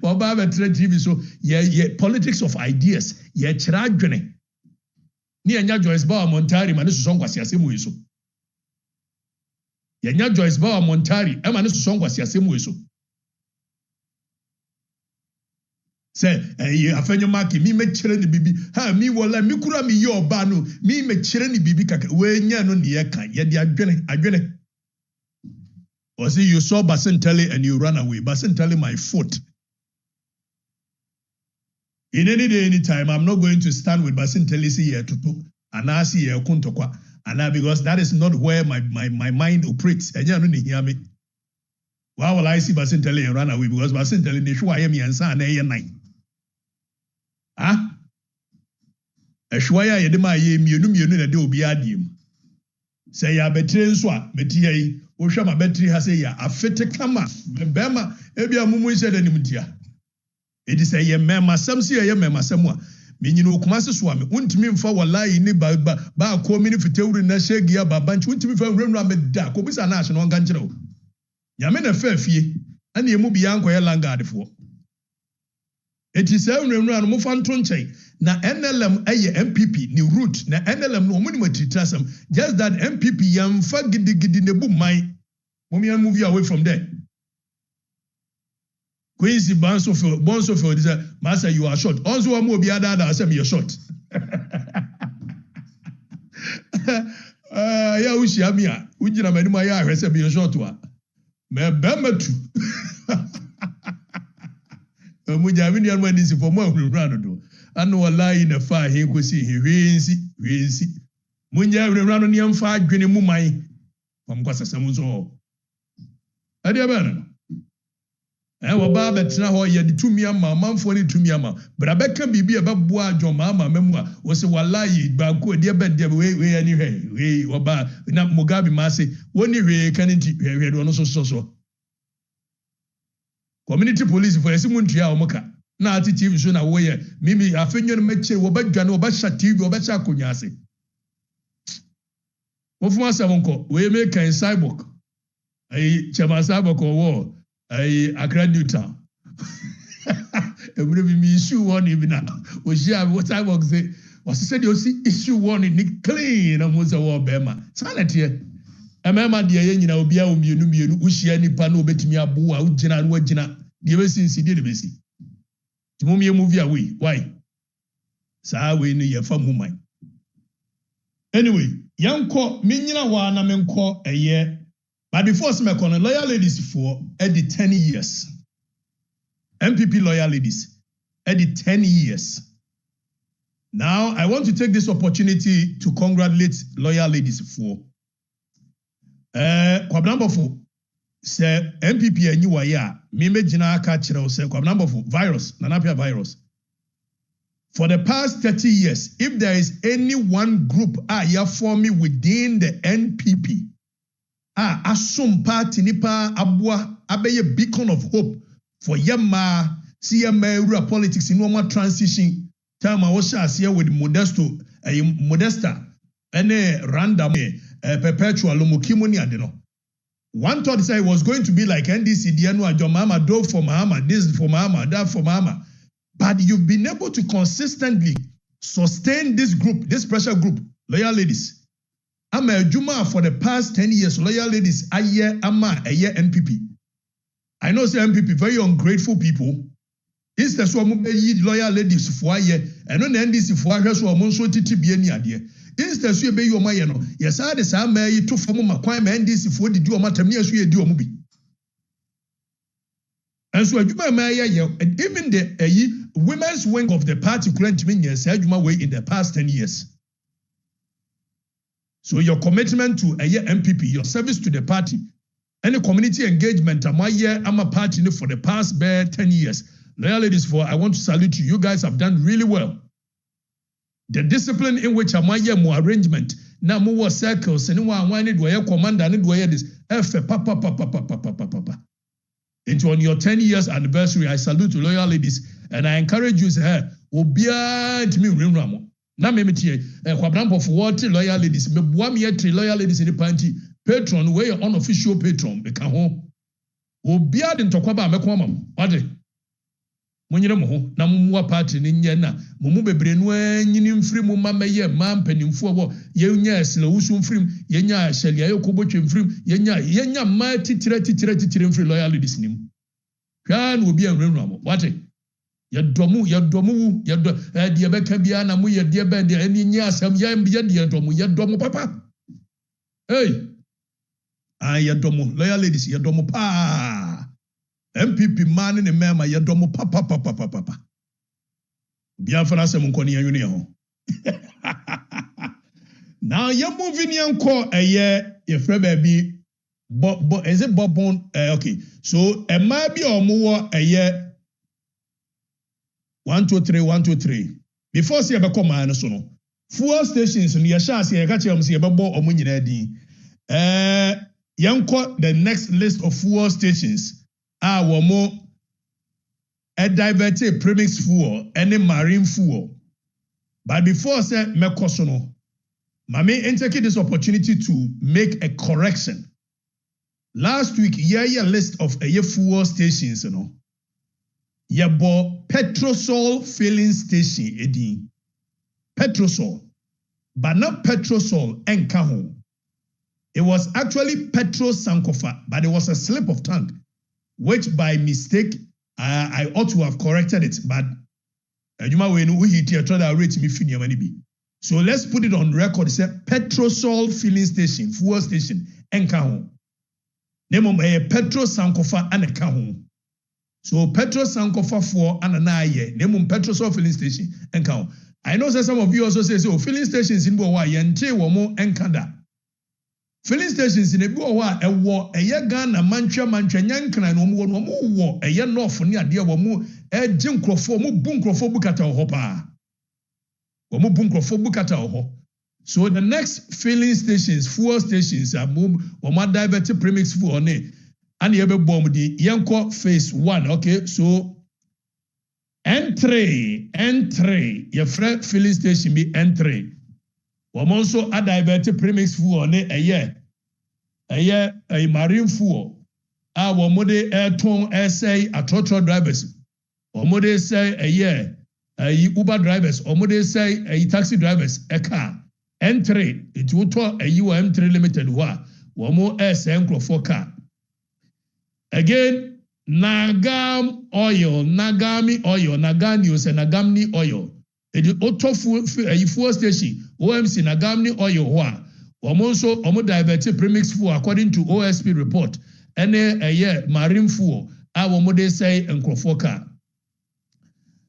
wo ba ba tre TV so ye politics of ideas ye kira adwene ni anya Joyce Bawa Montari ma ne so nkwase asemu so ye nya Joyce Bawa Montari e ma ne so nkwase asemu so say afenyo maki mi me kire ni bibi ha mi wala mi kura mi ye oba no mi me kire ni bibi kaka we nya no ne ye kan ye de adwene or say you saw Basintele and you ran away. Basintele my foot. In any day, any time, I'm not going to stand with Basintele here to talk and I see here kuntokwa and because that is not where my mind operates. And you don't hear me. Why will I see Basintele and run away? Because Basintele ne shwa yemi ansa na ye nine. Shwa ya yedema ye mienu na de obi adim. Say ya betre nso a metia yi wohwa ma betre ha say ya afete kama bema ebia mumu ise de nimtia edi say ye mema sam si ye mema sam a menyina okuma se so a me untimi mfa wallahi ni ba ko mini fitewuri na shegia babanchi untimi fa nwura me da ko bisa na ahye no nka nkire o nyame na fa fie ana emu bia nkoye langadefo eti say nwura no mo fa nto nchen na NLM aye MPP ni root na NLM no omuni matritrasam just that MPP yamfa gidi ne bu mai momi move away from there Quincy Bonso for this master you are short also wa mo bi ada say you are short ya ushi amia ujina mani ma ya ahwese bi short wa me bematu mu jami ni anwa nisi for mo ahwura do anu wallahi na fa he kosi he wensi munya ahwura no ne amfa adwene mu man pam kwasasam so ade abana wo ba betra ho ye de tumi ama manfo ne tumi ama bra beka bibi e beboa adwoma ama mamu a wo se wallahi ba ko de be de we ani hwe we wo ba na Mugabe ma se woni hwe kaniti hwe do no so community police for esimu ntua o muka na ati TV so na wo ye mimi afenyo no meche wo badwane wo ba sha TV wo ba sha akonya ase wo fuma sabonko we make kan cyborg ai chama cyborg wo ai Accra Newtown every me issue one even now o share what I work say was said you see issue one in clean and was a war bema sanity emema de ye nyina obi a omienu uhia nipa na obetimi abo a ugina no agina de be sinsi de be si timomie movie away why sa we no ye fa muman anyway yanko menyina wa na menko eye. But before Smekon, loyal ladies for the 10 years. MPP loyal ladies the 10 years. Now, I want to take this opportunity to congratulate loyal ladies for. Number 4, say MPP and you are ya, Mime Jina Kachiro, say number 4, virus, Nanapia virus. For the past 30 years, if there is any one group you forming within the NPP, asum party nipa abua abeye beacon of hope for yama CMA politics in one transition time I was here with Modesta and random perpetual mukimoni adeno. One thought say it was going to be like NDC Dianu Ajomama do for Mahama, this for Mahama, that for Mahama. But you've been able to consistently sustain this group, this pressure group, loyal ladies. I'm a Juma for the past 10 years, loyal ladies, a year NPP. I know say MPP, very ungrateful people. It's the one who loyal ladies for a year, and on the NDC for a year, so I'm also to be any idea. It's the same way you may know. Yes, I decided may to form my crime NDC for the do a matter near you do a movie. And so adwuma ma ya even the women's wing of the party couldn't mean yes adwuma way in the past 10 years. So your commitment to a MPP, your service to the party, any community engagement, I'm a party for the past 10 years. Loyal ladies, I want to salute you. You guys have done really well. The discipline in which I'm more arrangement, now more circles, and one need where commander and where this papa. Into on your 10 years anniversary, I salute you, loyal ladies, and I encourage you to say, Obia to me, Rimramo. Now, me tie kwabram of what loyal ladies, me boam ye 3 loyal ladies in the party, patron, where your unofficial patron, be ka ho. Obia de ntokwaba amekoma mo. Wade. Monyere mo ho na mwa party ni nye na mumu bebre no anyini mfiri mu mameye mampanimfo wo yenya esle wusu mfiri yenya ahyelia yekobotwe mfiri yenya ma titire mfiri loyal ladies nim. Hwa na obi anwenu amo. Wade. Yedomu de beka bia na mu yede be de ani nya asam ya de yedomu papa. Hey. Yedomu loyal ladies yedomu pa. MPP man ne mema yedomu papa. Biafra se mun koni yanyu ne ho. Now you moving yanko ye free baby is it bobon okay. So e ma bi omo wo 1 2 3 before say be come an so no fuel stations no ye sha say ye ka che say be bo omo nyina din yanko the next list of fuel stations wo mo diverted premix fuel any marine fuel. But before say me koso no mame take this opportunity to make a correction. Last week ye list of fuel stations no Yabo Petrosol filling station edin. Petrosol. But not Petrosol enkaho. It was actually Petro Sankofa, but it was a slip of tongue, which by mistake I ought to have corrected it. But so let's put it on record. It said Petrosol filling station, fuel station, enkaho. Name Petro Sankofa and enkaho. So Petro Sankofa for Ananaye, name Petro filling station and count. I know that some of you also say, filling stations in Boa Yente Womo and Kanda. Filling stations in a Boa, a war, a yagan, a mancha, Yankana, no more war, a yan off near dear Womo, a Jim Crofomu, Bunkrofobu Bukata Hopa. Womu Bunkrofobu Bukata Ho. So the next filling stations, fuel stations are moved, or my diverted premix fuel. And you have a bomb the Yanko phase 1. Okay, so entry, your friend filling station be entry. We also a diverted premix fuel a year, a marine fuel. Our mode air tone essay a total drivers. Or mode say a year, a Uber drivers, or mode say a taxi drivers, a car. Entry, it will talk a UM3 limited wa. One more S and for car. Again, Nagam oil, Nagami oil, Naganius and Nagamni oil. It is auto fuel station, OMC Nagamni oil, also diverted premix fuel according to OSP report. And a year marine fuel, our mode say and Krofoka.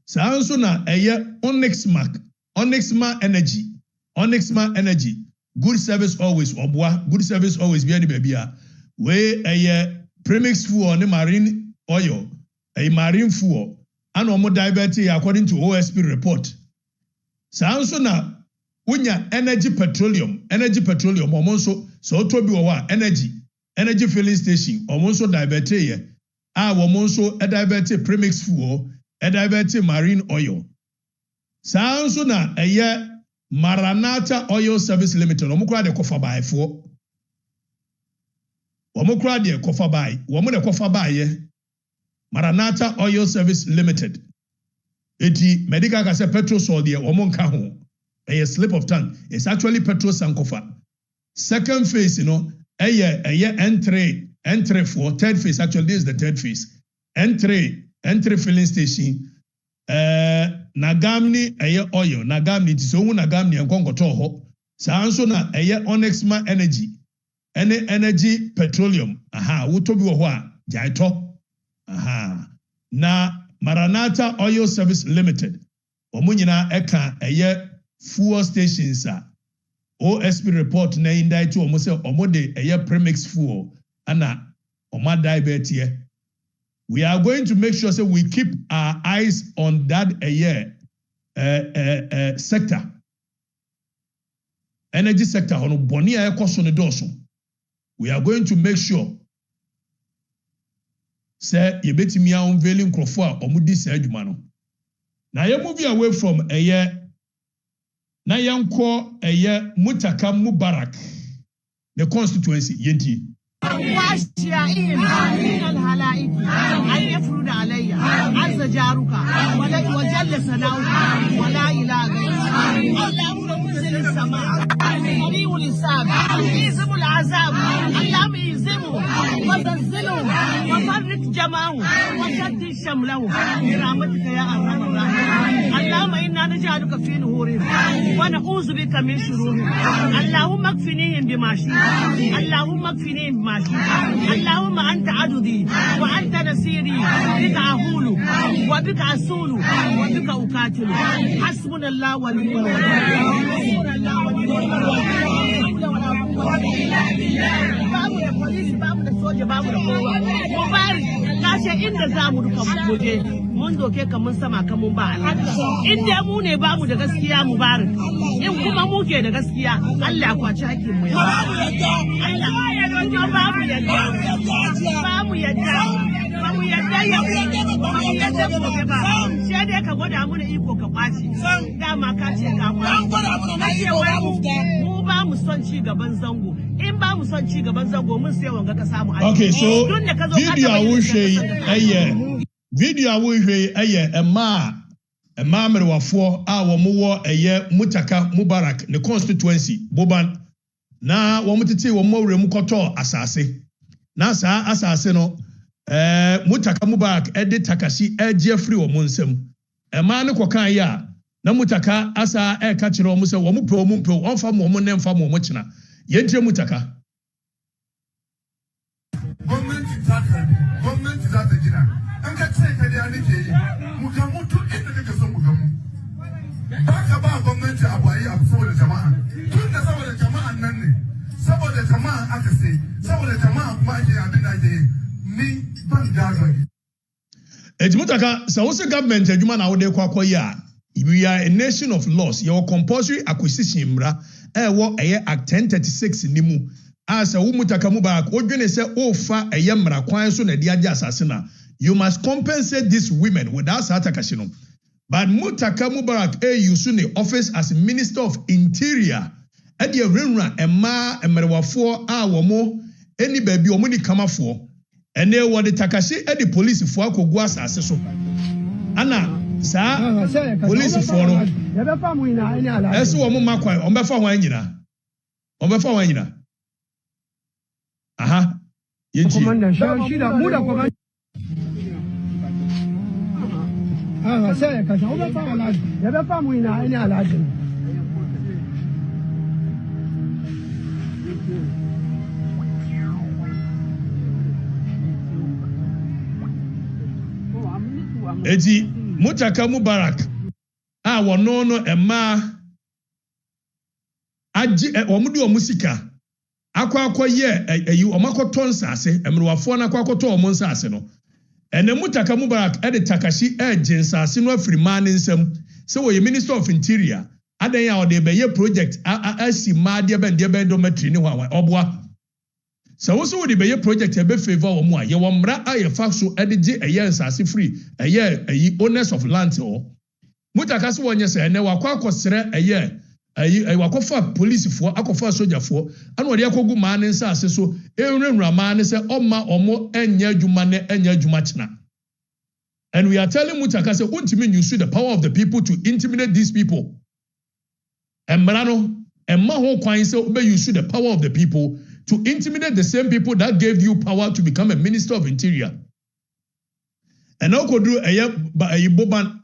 Sansona a year Onyxma energy, good service always, good service always be any baby. We a year. Premix fuel and marine oil, a marine fuel, and omo diverted according to OSP report. So now, when you energy petroleum, almost so to be energy filling station, almost diverted, almost a diverted premix fuel, a diverted marine oil. So now, a year Maranatha Oil Service Limited, omukwa de kofa by 4. Wamukra de kofa by, wamu de kofa by ye. Maranatha Oil Service Limited. Eti medical kase Petrosol de wamonka ho. A slip of tongue. It's actually Petro Sankofa. Second phase, entry for third phase. Actually, this is the third phase. Entry filling station. Nagamni oil. Nagamni tisomu nagamni enkongo toho. Sa anso na Onyxma energy. Energy petroleum. Aha, utobi wa jaito. Aha. na Maranatha Oil Service Limited omo nyina eka eye fuel stations a OSP report na indict omo se omo de eye premix fuel ana omo diabetes. We are going to make sure we keep our eyes on that sector. Energy sector hono boni a ekoso ne doso. We are going to make sure say yebetimi a unveiling nkrofo a omudi sa adwuma no. Na ye move away from na yanko Mutaka Mubarak the constituency yenti. واشيائهم من الهلائك أن يفرض علي عز جارك وجل ثناؤك ولا إله غيرك اللهم منزل السماء سريع الحساب يهزم العذاب اللهم يهزمه وزلزله وفرق جمعه وشدد شمله برحمتك يا أرحم الراحمين اللهم إنا نجعلك في نهورهم ونعوذ بك من شرورهم اللهم اكفنيهم بما شئت اللهم اكفنيهم بما اللهم أنت عددي وأنت نصيري بك أهول وبك أسول وبك أقاتل حسبنا الله ونعم الوكيل حسبنا الله ونعم الوكيل babu da police babu da soja babu da kowa mubarak kashe inda zamu duka goje mun doke ka mun sama ka mun ba Allah inda mu ne bamu da gaskiya mubarak in kuma muke da gaskiya Allah ya kwaci hakkin mu babu yadda Allah ya roƙo babu yadda babu yadda babu yadda sai dai ka gwada mu iko ka kwaci dama ka ce ka kwaci mu ba mu son ci gaban zango in ba mu son ci gaban zango mun sai wanga ka samu okay so video awuhwe ema merwafo a wo mo Mutaka Mubarak ne constituency Boban na wo mutete wo mo wrem koto asase na saa asase no Mutaka Mubarak takashi free wo mo nsam ema ne kokan ya na Mutaka asa ka kire wo se wo mo pe onfa mo ne mfa mo kina yentie Mutaka gwamnati za ta gina an ka ce ka da nake yi mu ga mutu inda kake son mu ga mu ba ka ba gwamnati abu ayi abu saboda jama'a tun da saboda jama'an nan ne saboda jama'a aka sai saboda jama'a kuma ake abin da ake ni ban gaza Mutaka so what's the government adwuma na wo de kwakọ ya we are a nation of laws your compulsory acquisition mra wo act 1036 ni mu as a Mutaka Mubarak odwene se ofa mra kwan so na de agye asase na you must compensate these women without satakasi no but Mutaka Mubarak use the office as Minister of Interior e de renra emerewafo a wo mo eni ba bi o mo ni kamafo ene wo de takasi e de police fo akogu asase so ana sa police fo no ya be fa mu ina eni ala eso wo mo makwan o be fa ho anyina aha yenji komanda shida muda komanda sai ka shawo ba fa wala ya be fa mu ina eni ala Eti Mutaka Mubarak a wono no ema agi omudu omusika akwakoye ayi omakoto nsase emrewafo na akwakoto omunsase no ene Mutaka Mubarak de takashi nsase no afiri man nsam se wo ye Minister of Interior adan ya ode be ye project asi maade be dormitory ni hwa oboa so wo so de be ye project e be favor wo mu a ye wo mra aye fa so de je nsase free ayi owners of land o Mutaka se wonye se ene wakosere wakofa police fo akofa soldier fo ana ode akogu man nsase so enwrenwra man se oma omo enya adwuma ne enya adwuma kina. And we are telling Mutaka say untimi use the power of the people to intimidate these people. Emrano emma ho kwan say obe use the power of the people to intimidate the same people that gave you power to become a Minister of Interior. And now could do a Boban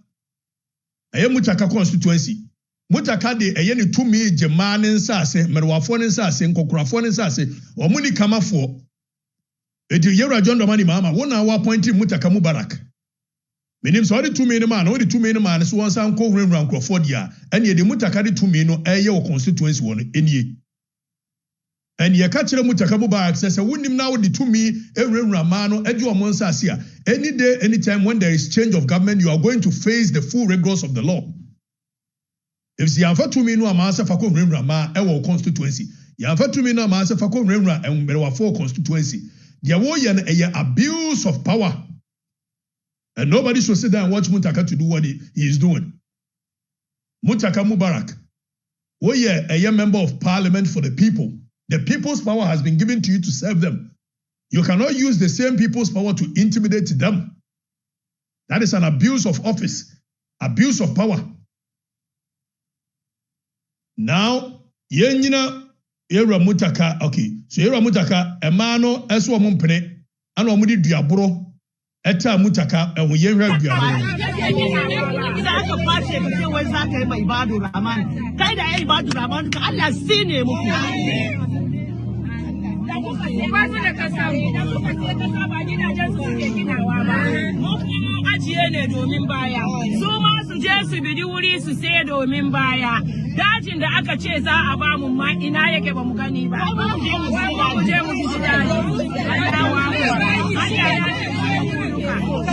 Mutaka constituency. Mutaka de ni 2 million German nsase merwafo nsase nkokurafo nsase omuni kama fo edi yera John Domani mama wona wa appointing Mutaka Mubarak Menim so the 2 million man, only 2 million man, so one sound called Rembrandt Crawford ya, and ye the Mutakadi 2 million, a year constituency one in ye. And ye catch the Mutakamu by access, I wouldn't now the 2 million, every Ramano, Edu Monsasia. Any day, anytime when there is change of government, you are going to face the full rigors of the law. If the Alpha 2 million Amasa Fako Rembrandt, our constituency, Alpha 2 million Amasa Fako Rembrandt, and there were 4 constituency. There was an abuse of power. And nobody should sit there and watch Mutaka to do what he is doing. Mutaka Mubarak, we are a member of parliament for the people. The people's power has been given to you to serve them. You cannot use the same people's power to intimidate them. That is an abuse of office, abuse of power. Now, Yenina Era Mutaka, okay, so Era Mutaka, Emano, Eswa Mumpene, and Omudi Diabro. Eta Mutaka and we hear you. Dajin da aka ce za a ba mu ma ina yake ba mu gani ba. Mu je mu ji dadi.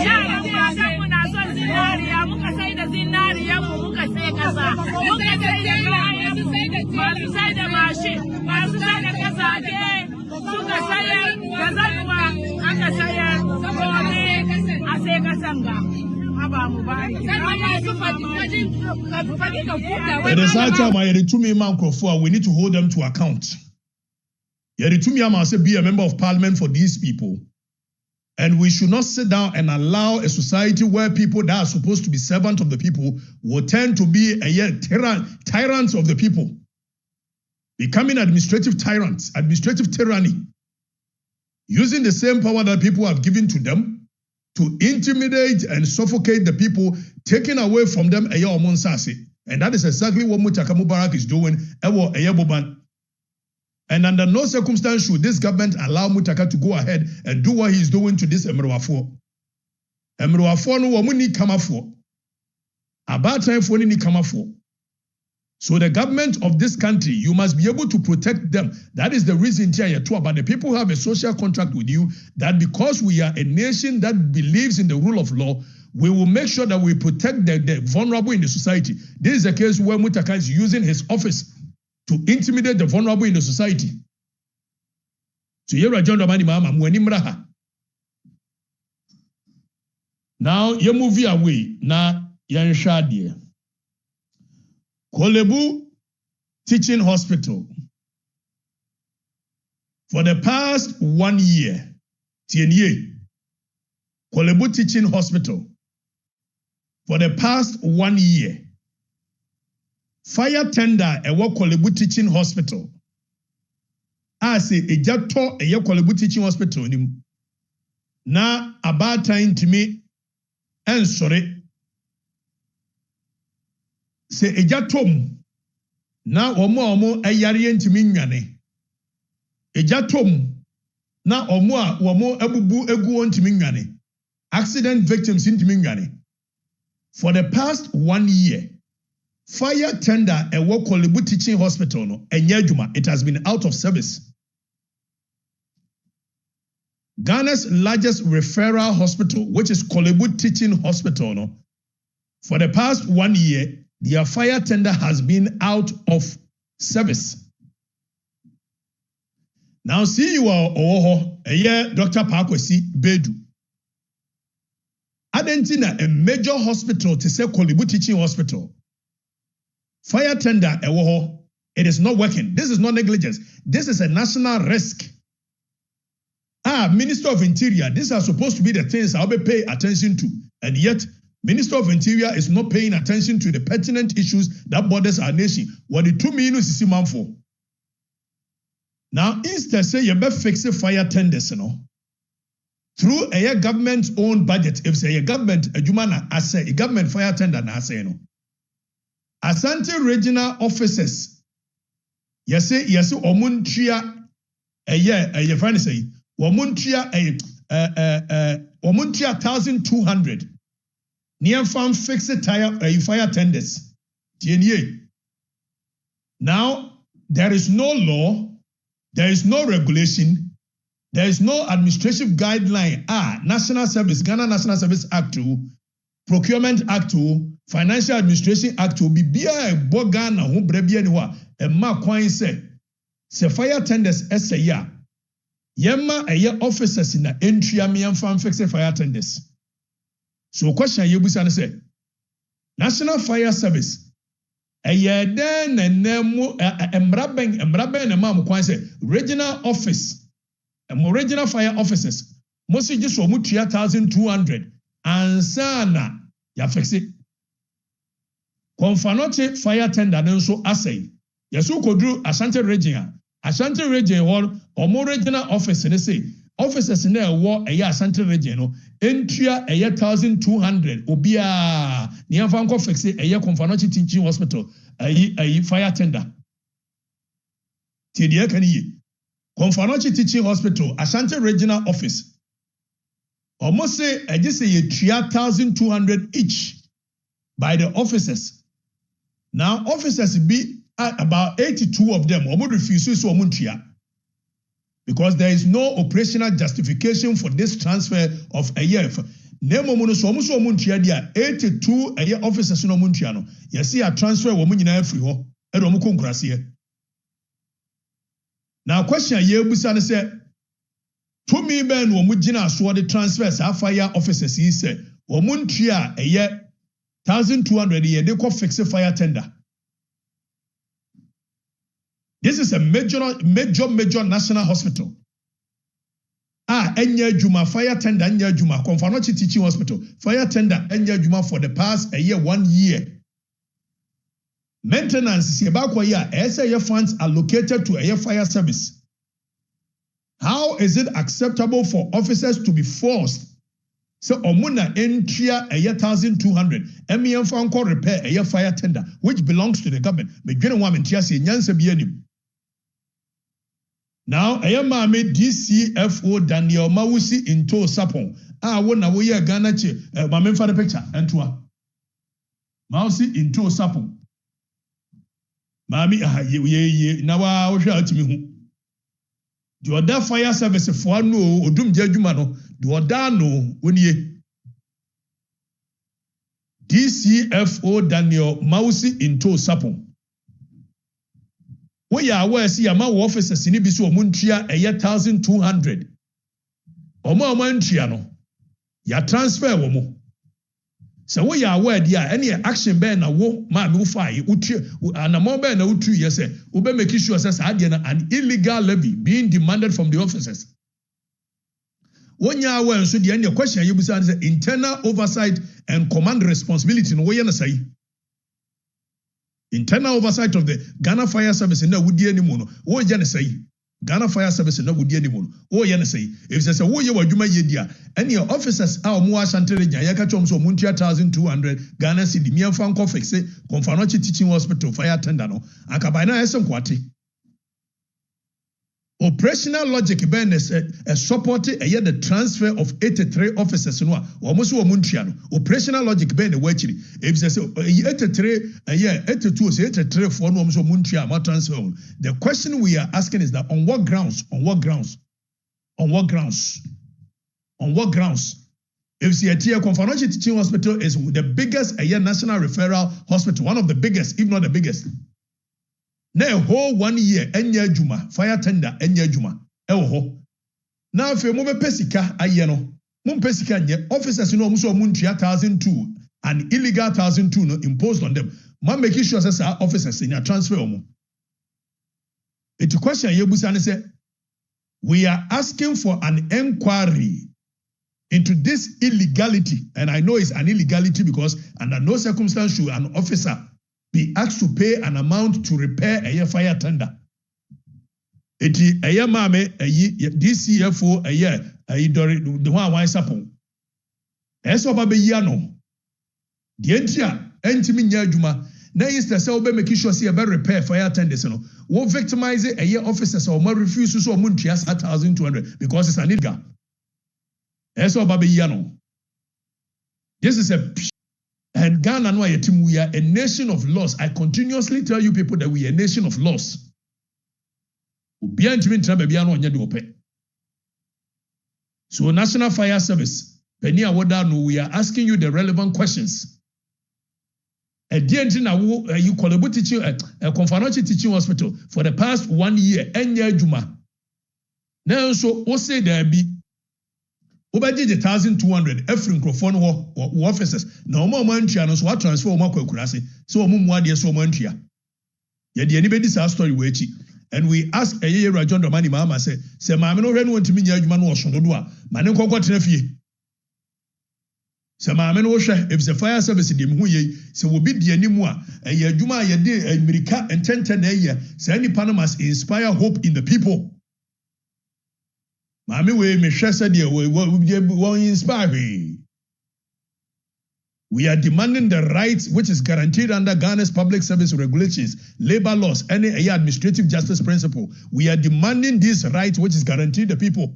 Yaran matan mu na son zinariya, muka sai da zinariyan mu muka sai kasa. Muka sai da kayan masu sai da mashin, masu sai da kasake, suka sayar da zanuwa, aka sayar gobe a sai kasan ga. At the same time, I had 2 million man Crawford, we need to hold them to account. You had 2 million man say be a member of parliament for these people. And we should not sit down and allow a society where people that are supposed to be servants of the people will tend to be tyrants of the people. Becoming administrative tyrants, administrative tyranny. Using the same power that people have given to them to intimidate and suffocate the people, taking away from them a year Monsasi. And that is exactly what Mutaka Mubarak is doing. And under no circumstance should this government allow Mutaka to go ahead and do what he's doing to this Emrowafo. Emrowafo no wamuni kamafo. About time for ni kamafo. So the government of this country, you must be able to protect them. That is the reason here too. But the people have a social contract with you that because we are a nation that believes in the rule of law, we will make sure that we protect the vulnerable in the society. This is a case where Mutaka is using his office to intimidate the vulnerable in the society. So here are John Domani Mama Mwenimraha. Now you move away. Now you're Shadia. Kolebu Teaching Hospital. For the past 1 year, Kolebu Teaching Hospital. For the past 1 year, fire tender ewo Kolebu Teaching Hospital. I say ejato eye Kolebu Teaching Hospital nim. Na about time to me and sorry. Se ejatom na omo ayare ntimi nwane ejatom na omo abubu egu ntimi nwane accident victims ntimi nwane. For the past 1 year, fire tender ewo Kolebu Teaching Hospital no enye adwuma, it has been out of service. Ghana's largest referral hospital, which is Kolebu Teaching Hospital no, for the past 1 year their fire tender has been out of service. Now see you are Dr. Pakwesi Bedu. Adentina, a major hospital to say Kolebu Teaching Hospital. Fire tender it is not working. This is not negligence. This is a national risk. Minister of Interior, these are supposed to be the things I'll be paying attention to. And yet, Minister of Interior is not paying attention to the pertinent issues that borders our nation. What the 2 million is man for. Now, instead say you better fix the fire tenders, through a government's own budget. If say a government a government fire tender na say no. Asante regional officers, yes omuntria a friend say omuntria 1,200. near farm fix it fire tenders. Now, there is no law, there is no regulation, there is no administrative guideline. National Service, Ghana National Service Act 2, Procurement Act 2, Financial Administration Act 2, Bibia Bogana, who Brebianwa, and Mark Quine said, Se fire tenders SAYA, Yemma a year officers in the entry and farm fix fire tenders. So, question Yebusan said, National Fire Service, a year then and Nemo, Embraben, and Mam Quine said, regional office, regional fire officers, mostly just for 3,200. Ansana ya fix it. Confanote fire tender then so assay. Yasu kodru Ashanti region. Ashanti region hall or more regional office and say officers in there war a Ashanti region entria a 1,200 obia niavanko fix it a year Confanote teaching hospital a fire tender. Tidia can ye Confanote teaching hospital Ashanti regional office. Almost say I just say 3,200 each by the officers. Now officers be about 82 of them almost refuse to because there is no operational justification for this transfer of a year. Nemo mono so almost 82 a year officers no muntiano. You see a transfer woman in every ho. Now question ye busane say to me, Ben, Womujina saw the transfers of fire officers. He said, Womuntia, a year 1,200 a year, they call fix a fire tender. This is a major national hospital. Enya Juma, fire tender, Enya Juma, Confanochi Teaching Hospital, fire tender, Enya Juma for the past 1 year. Maintenance, Siabakwaya, SAF funds allocated to a fire service. How is it acceptable for officers to be forced? So, Omuna entria a 1,200, MEM Fanko repair a fire tender, which belongs to the government. Now, a mame DCFO Daniel Mawusi into Sapon. Wona we are Ghana Mame for the picture, and to Mausi into Sapon. Mami, now I shall to me. The other fire service for no odum jejumano the other no wenye DCFO Daniel Mausi into Sapon. We are aware see ama officers ni bisu omuntia 1,200. Omo omuntia no ya transfer wo mo. So we are aware there any action be na wo ma me ufai uti anamo be na utu yese ube make sure say an illegal levy being demanded from the officers. When you are aware so the any question you say internal oversight and command responsibility no we na say internal oversight of the Ghana Fire Service na wudi animo no wo je na say Ghana Fire Service na wudi animo no wo ye na say if say wo ye wadwuma ye dia any officers a omo Ashanti region ya ka chom so omuntia 1,200 Ghana cedi mi amfa nko fixe Confanochi Teaching Hospital fire tender no akabai na ese nkwate operational logic ben a support the transfer of 83 officers no omo so omuntia no operational logic ben we chiri if say 83 82 say 83 for no omo so omuntia ma transfer. The question we are asking is that on what grounds if the Confanochi Teaching Hospital is the biggest national referral hospital, one of the biggest, if not the biggest. Now, whole 1 year, enya juma, fire tender, enya juma, ho. Now, if you move pesika, ayeno, mum pesika nye, officers, you know, muso muntria 1,200, an illegal 1,200 no, imposed on them. Man, making sure that our officers in a transfer. It's a question, Yebusan said, we are asking for an inquiry into this illegality, and I know it's an illegality because under no circumstance should an officer be asked to pay an amount to repair a fire tender. Eti eye mame DCFO the one why sapon. Eso ba be yano. The entia entimi nya adwuma na instead say obe make sure say e be repair fire tenders no. Wo victimize officers or more refuse so omuntua 1,200 because it's an illegal. Eso ba be yano. This is a And Ghana no yetim, we are a nation of laws. I continuously tell you people that we are a nation of laws. So National Fire Service, we are asking you the relevant questions. You collaborate teaching a Confanochi Teaching Hospital for the past 1 year. Juma. Now, so what say there be over 1,200 every microphone officers. No more Montreal, so what transfer more Kurasi. So Mumwadia, so Montreal. Yet the anybody saw story wechi. And we ask a year Rajon Domani Mama say, Mamma no want to mean Yaman was on the door. Manako got nephew. Mamma no if the fire service in the Muye, so will be the anymore. A year Juma, a day, a America, and 10 a year. Say any Panamas inspire hope in the people. Mammy, we may share said, we inspire. We are demanding the rights which is guaranteed under Ghana's public service regulations, labor laws, any administrative justice principle. We are demanding this right which is guaranteed the people.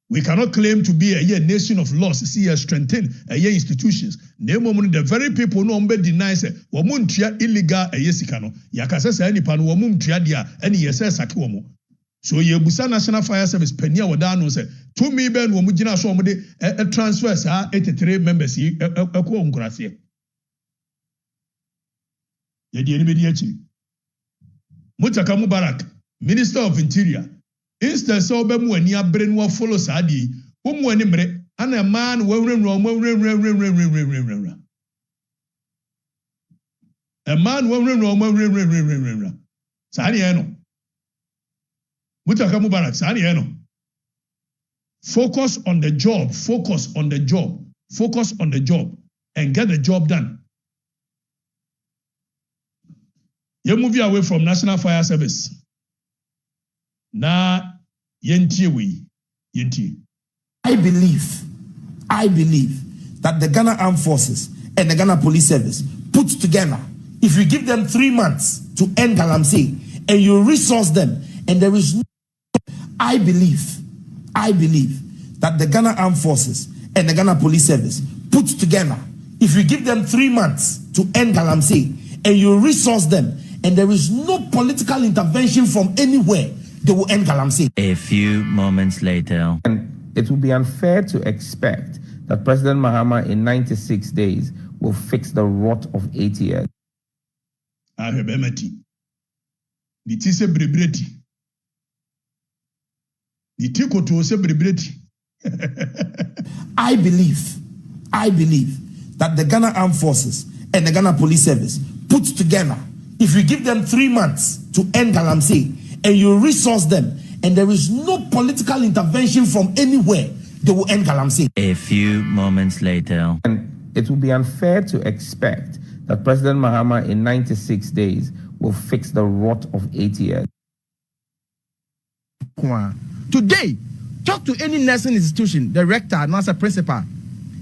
We cannot claim to be a nation of laws, see a strengthen institutions. The very people no umbe denies wamuntia illegal yesikano. Yakasa any pan wamuntia dia any yes sakiwomo. So Yebusa National Fire Service Penia Wadano said, 2 million Womujina Somode a transfer 83 members a Gracia. Yedi Mediachi. Mutaka Mubarak, Minister of Interior. Instead, so Bemuania Brenwa follow Sadi, Umuanimre, and a man a man Sadiano. Mutaka Mubarak, Sadiano. Focus on the job, focus on the job, focus on the job, and get the job done. You move away from National Fire Service. Na yenti. I believe that the Ghana Armed Forces and the Ghana Police Service put together, if you give them 3 months to end Galamsey and you resource them, and there is no, I believe that the Ghana Armed Forces and the Ghana Police Service put together, if you give them 3 months to end Galamsey and you resource them, and there is no political intervention from anywhere, they will end Galamsey. A few moments later. And it would be unfair to expect that President Mahama in 96 days will fix the rot of 8 years. I believe that the Ghana Armed Forces and the Ghana Police Service put together, if you give them 3 months to end Galamsey and you resource them, and there is no political intervention from anywhere, they will end Galamsey. A few moments later. And it would be unfair to expect that President Mahama in 96 days will fix the rot of 8 years. Today, talk to any nursing institution, director, nurse, principal,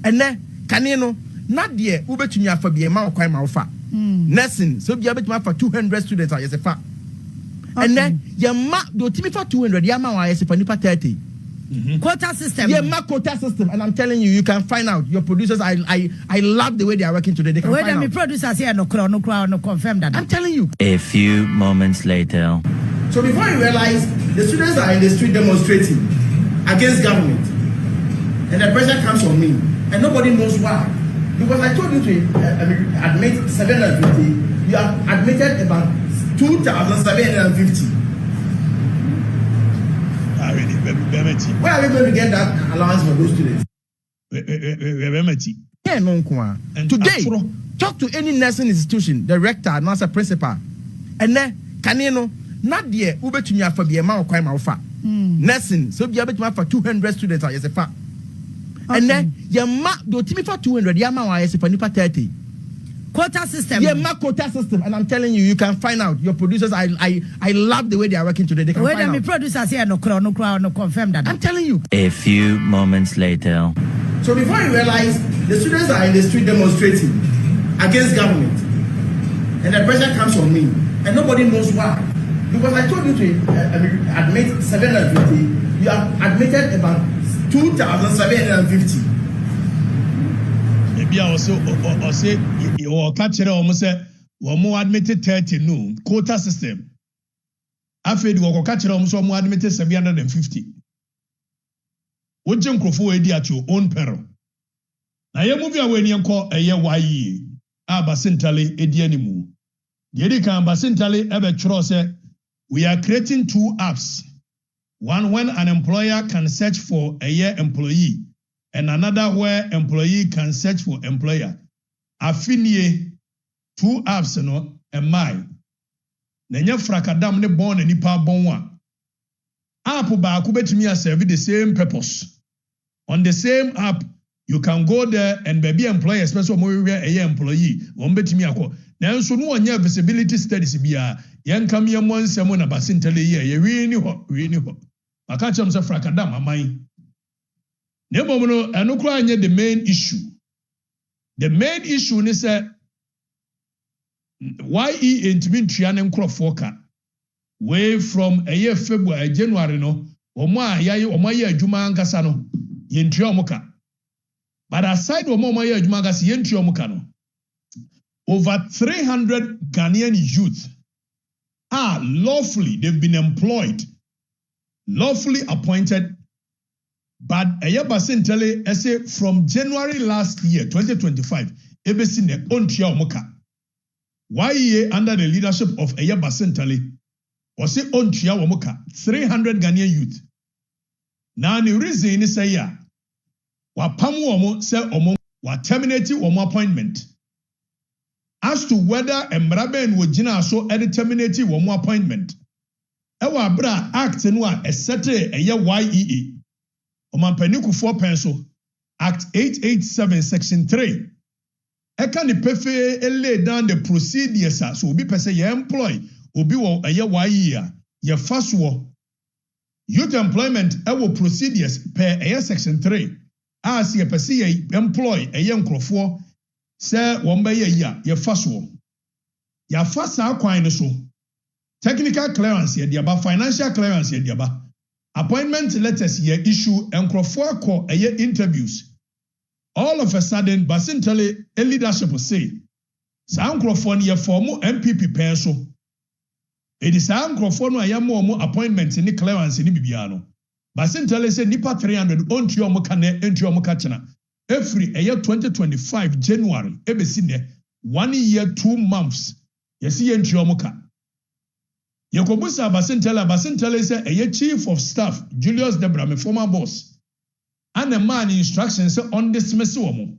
and then Kanino, not dear, Ubetunya for BMA or Kwaimafa. Nursing, so be able to have for 200 students as a fact. And then Yama do Timmy for 200, Yama is a Panipa 30. Quota system. Yeah, quota system. And I'm telling you, you can find out your producers. I love the way they are working today. They can find out. Producers here no confirm that. I'm telling you. A few moments later. So before you realize, the students are in the street demonstrating against government, and the pressure comes on me, and nobody knows why. Because I told you to admit 750, you have admitted about 2,750. Where are we going to get that allowance for those students? Yeah, no, today, talk to any nursing institution, director, nurse, principal, and then Kanino, not dear, Ubetunya for BMA or Kwaimafa. Nursing, so be able to have for 200 students as a fact. And then Yama do Timmy for 200, Yama is a Panipa 30. Quota system. Yeah, quota system. And I'm telling you, you can find out your producers. I love the way they are working today. They can find out. Producers here no confirm that. I'm telling you. A few moments later. So before you realize, the students are in the street demonstrating against government, and the pressure comes on me, and nobody knows why. Because I told you to admit 750, you have admitted about 2,750. bia o say o ka kire o mo say wo mo admit 30 no quota system afedi wo ka kire o mo so mo admit 750 woje nkrofo edi at your own peril na ye movie a we ni enko eye wayi abasintale edi animu ye di kan abasintale ebe twro say we are creating 2 apps. One when an employer can search for a year employee, and another where employee can search for employer. Afinie 2 apps no and my. Nenya frakadam ne born and nipa bonwa. App ba kubetumi serve the same purpose. On the same app, you can go there and baby employer, especially when a year employee. Wombetumi akọ. Nanso no onye visibility studies bia yen kam ye monsem na basintale ye wi ni ho aka chem se frakadam aman ne bom no eno kra anye the main issue ni say ye intimi ntua ne nkrofo ka way from a year February January no omo aye adwuma ankasa no ye ntua omuka but aside omo aye adwuma ankasa ye ntua omuka no over 300 Ghanaian youth are lawfully, they've been employed, lawfully appointed, but Ayabasintele essay from January last year, 2025, Ebesine Ontia Omoka. Why under the leadership of Ayabasintele, was it Ontia Omoka, 300 Ghanaian youth. Now the reason is say ya, wa pamu omo say omo wa terminating omo appointment. As to whether Embraben would jina so terminating one more appointment. Ewa bra act no a sete YEE. Omampaniku 4 pencil. Act 887 section 3. Eka ni pefe lay down the procedures so obi pese ye employ obi wo YEE ye fast wo. Youth employment ewo procedures per section 3. As ye pese ye employ nkrofo say wombaye ye faso ya fasa kwan so technical clearance ye diaba financial clearance ye diaba appointment letters ye issue enkrofo akọ interviews all of a sudden Basintele leadership say sa enkrofo ye form MPP pen so edi sa enkrofo no ayamo omo appointment ni clearance ni bibia no Basintele say nipa 300 ontu omo ka na entu omo ka chena. Every year 2025 January, ebesine 1 year 2 months. Yesi yentri omuka. Yekobusa Basintele say a chief of staff Julius Debra, my former boss, and a man instructions say on dismiss omo.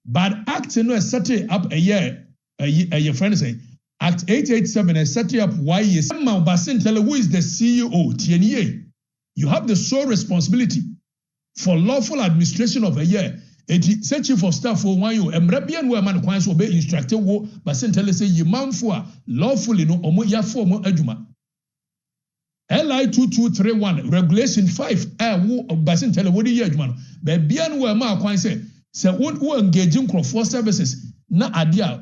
But Act no set up a year friend say Act 887 is set up why yes. Basintele, who is the CEO, TNA, you have the sole responsibility for lawful administration of a year. Say chief of staff for 1 year. Embrabian where man kwans will be instructed wo Basintele say ye man for lawfully no omo ya for mo adwuma. LI 2231 regulation 5 wo Basintele wo di ye adwuma no. Be bian where man kwans say wo engaging for services na adia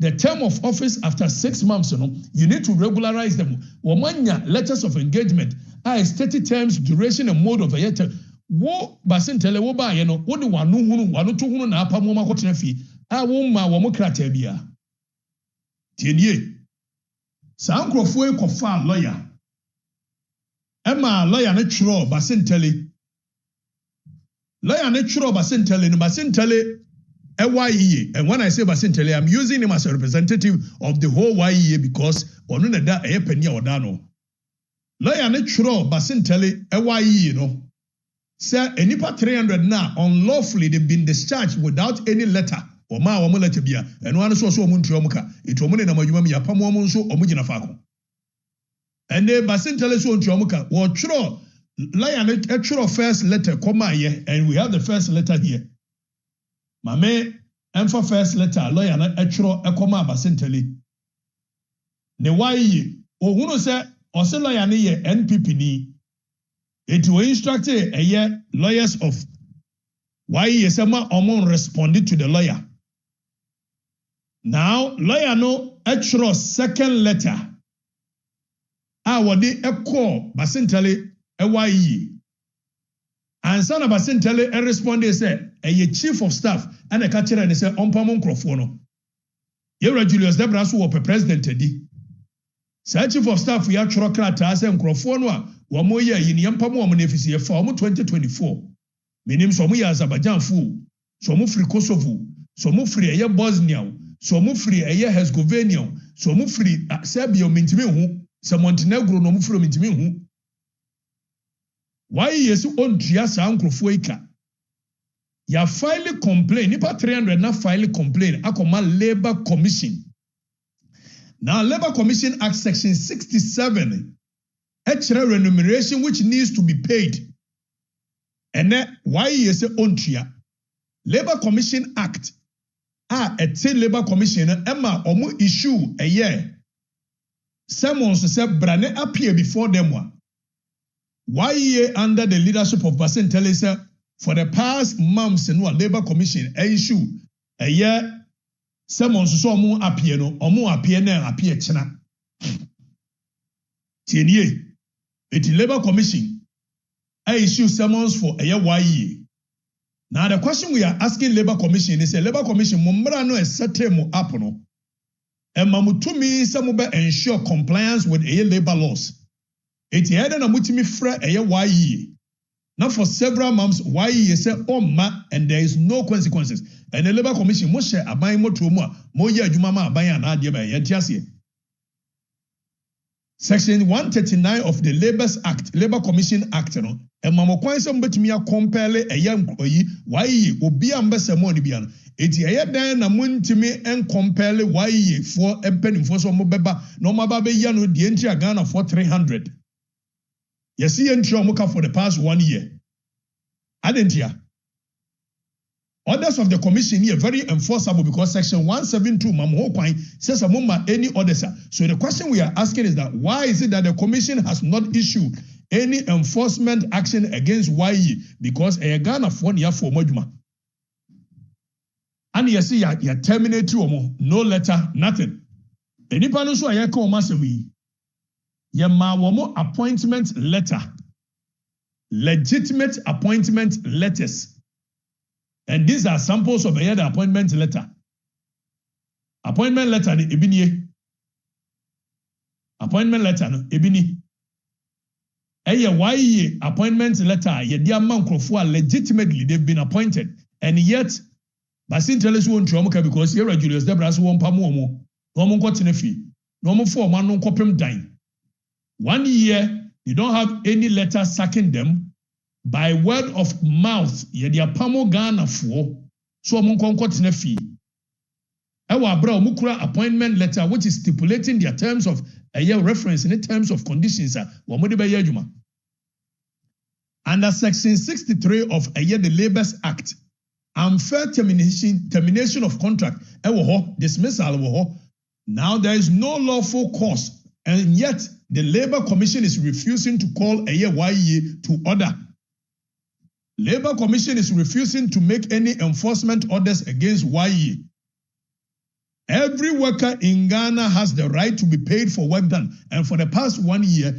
the term of office after 6 months no you need to regularize them. Wo manya letters of engagement is 30 terms duration and mode of a year. Wo Basintele wo ba ye no wo de wanu to hunu na apa mo ma kwotena fi wo ma wo mo krata bia tienie sa nkrofo e kofa lawyer lawyer ne twro Basintele no Basintele YEE, and when I say Basintele I'm using him as a representative of the whole YEE because onu na da e penia odano lawyer ne twro Basintele YEE no. Sir, enipa 300 now unlawfully they've been discharged without any letter. Or ma woman letter bia, and one so muntriomuka. It woman in a majumami, a pamuamun so omujina fako. And they Basintele so untriomuka, or tro, lion a true first letter, comma ye, and we have the first letter here. Mame, and for first letter, lawyer a true a comma Basintele. Ne why ye, or who say, or say lawyer ye, NPP ni. It will instruct a year lawyers of why Yesema Omon responded to the lawyer. Now, lawyer no extra second letter. Wadi a call Basintele a YE. And son of Basintele responded, said, a chief of staff and a catcher and said, Ompamon Crofono. Yera Julius Debras who were president Teddy. Sir chief of staff, we are Chorocratas and Crofono, Wamoya in Yampamo Munefisi for 2024. Minim Somuya Azerbaijan fool, Somufri Kosovo, Somufri Aya Bosnia, Somufri Aya Herzegovina, Somufri Serbia Mintimihu, some Montenegro no Mufro Mintimihu. Why yes on Triasa Uncrofoika? Ya file complaint, nipa 300 na file complaint, akoma Labor Commission. Now, Labor Commission Act Section 67, extra remuneration which needs to be paid. And then, why yes on Tria? Labor Commission Act, a Labor Commission, Emma, omu issue a year. Someone said, Brane appear before them one. Why under the leadership of Basin Telesa for the past months in what Labor Commission issue a year someone saw more appear no or more appear now appear china. Tienye, it's Labor Commission issue summons for a year. Now the question we are asking Labor Commission is a Labor Commission mumbra no esate mo apono. And mamutumi samobe ensure compliance with a labor laws. It's here that mutimi fra a year. Now for several months, why you say ma and there is no consequences. And the Labor Commission must share abai mo tumo mo ya jumama abai and adye ba yentiase. Section 139 of the Labor Commission Act no. And mamo kwan se mbetimi compare a young employee why ye obi ambese mo ni bia no. It's here then na muntimi en compare why ye for empen for so mo beba no maba ya no die ntri Ghana for 300. You see Muka for the past 1 year. Adentia. Orders of the commission here very enforceable because section 172 Mamho says any orders. So the question we are asking is that why is it that the commission has not issued any enforcement action against YE? Because a Ghana for year for Moduma. And you see you terminate no letter, nothing. Any panels who are massive. Yema womo appointment letter, legitimate appointment letters, and these are samples of the appointment letter. Appointment letter ni ebini. Appointment letter no ebini. Why appointment letter ye dia man krofo legitimately they've been appointed, and yet Basin tell us won't because here Julius Debras won pamu omo nkotenefi no omo for man no kopem dan. 1 year, you don't have any letter sacking them by word of mouth. Ye dia pamo Ghana for so mon konkot na fee. Ewa bra mukura appointment letter which is stipulating their terms of a year reference in the terms of conditions. Under section 63 of a year the Labours Act, unfair termination of contract. Dismissal. Now there is no lawful cause, and yet the Labor Commission is refusing to call a YE to order. Labor Commission is refusing to make any enforcement orders against YE. Every worker in Ghana has the right to be paid for work done. And for the past 1 year,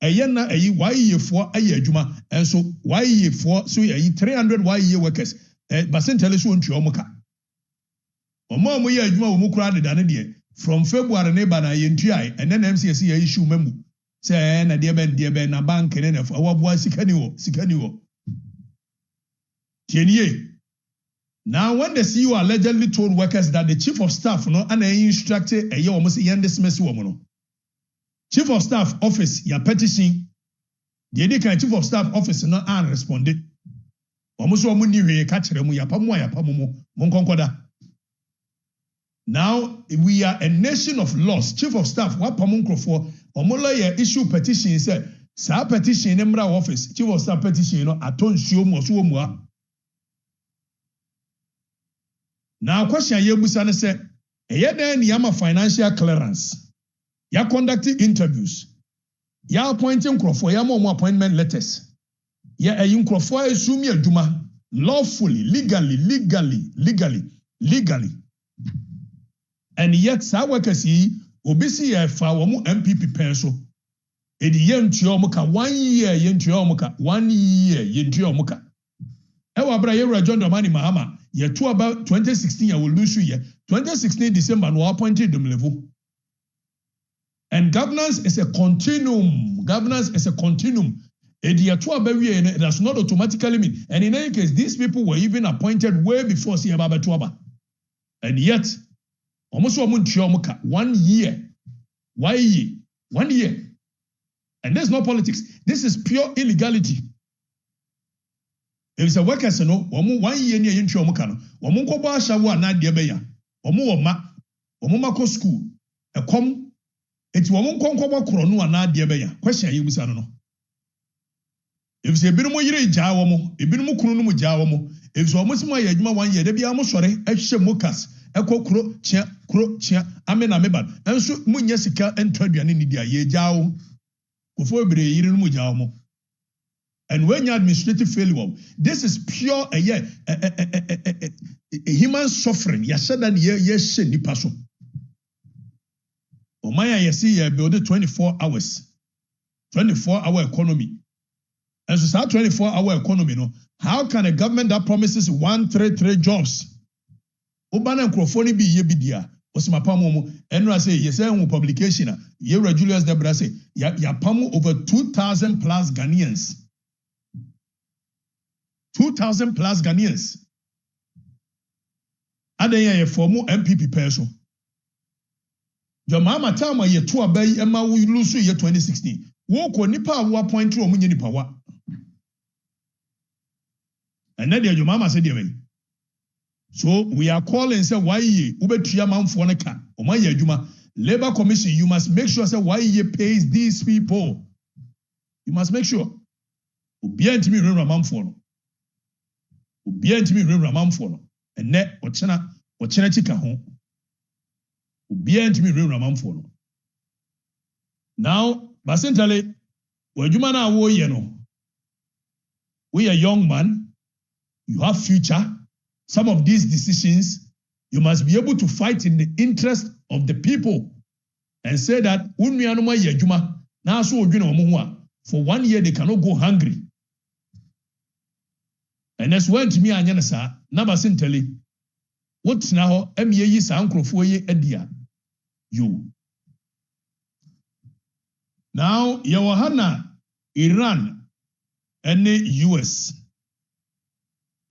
YE for a year, and so YE for 300 YE workers. Basin tell us to Omoka. Omo ye adwuma wo mukura de dane de from February neighbor na yentui and then MCC issue memu say na de ben na bank ne na waboa sikani wo tienie. Now when the CEO allegedly told workers that the chief of staff no and instructed a year almost dismiss woman no chief of staff office ya petition the editor chief of staff office no and responded almost wo ni hwe ka kire mu ya pamu mo nkonkoda. Now we are a nation of laws. Chief of staff what pamunko for omoloye issue petition said sa petition in Mra office chief of staff petition no aton suo mu so mu. Now question yebusa ne say eye den yama financial clearance ya conducting interviews ya appointing crofo ya mo appointment letters ya ayin crofo assume aduma lawfully legally. And yet, sa workers yi obisi ya fa wo MPP pen so Edi yentua omuka 1 year yentua omuka 1 year yentua omuka. Ewa bra Yewura John Dramani Mahama ye to about 2016 ya will lose ye 2016 December no appointed them level. And governance is a continuum. Governance is a continuum. It does not automatically mean. And in any case, these people were even appointed way before Siyababa Tuaba. And yet, almost 1 year. Why year? 1 year. And there's no politics. This is pure illegality. If it's a workers, no, 1 year near into Omukano. Omunkoba Shawa na Diabeya. Omumako school. A com. It's Womunkoba Kronu and na Diabeya. Question you, Busano. If it's a bit more yere jawomo, a bit more krunu jawomo, if so almost my yajma 1 year, they be almost sorry, Eshe Mokas, Eko Kro, Chia, Amena Meba, and so Munyasika and Trabian in India, ye jaw, before be yirin mujawomo. And when you administrative failure, this is pure a human suffering. Yasadan yes, ni paso. Omaya yesi build 24 hours, 24-hour economy. And so that 24-hour economy, no, how can a government that promises 133 jobs? Obana Crofoni be ye bidia. Osmapamu, and I say, yes, publication. Yewura Julius Debra say, Yapamu over 2,000 plus Ghanaians. 2,000 plus Ghanaians. Adaya ye formu MPP person. Your mama tama ye 2 abay Emma we lose ye 2016. Woko nipa wa point to omunye nipa wa. And then your mama said, so we are calling and say, why ye ubetuya man for neka? Omaya juma Labor Commission, you must make sure say why ye pays these people. You must make sure. Ubiya me run man for no. Ubiya me run man for no. And net ochena chika ho. Ubiya me run man for no. Now, basentale, wajuma na wo ye no. We are young man. You have future. Some of these decisions, you must be able to fight in the interest of the people and say that for 1 year they cannot go hungry. And that's when to me anyanasa nabasintele what now MYE sankrofo ye edia you. Now Yohana Iran and US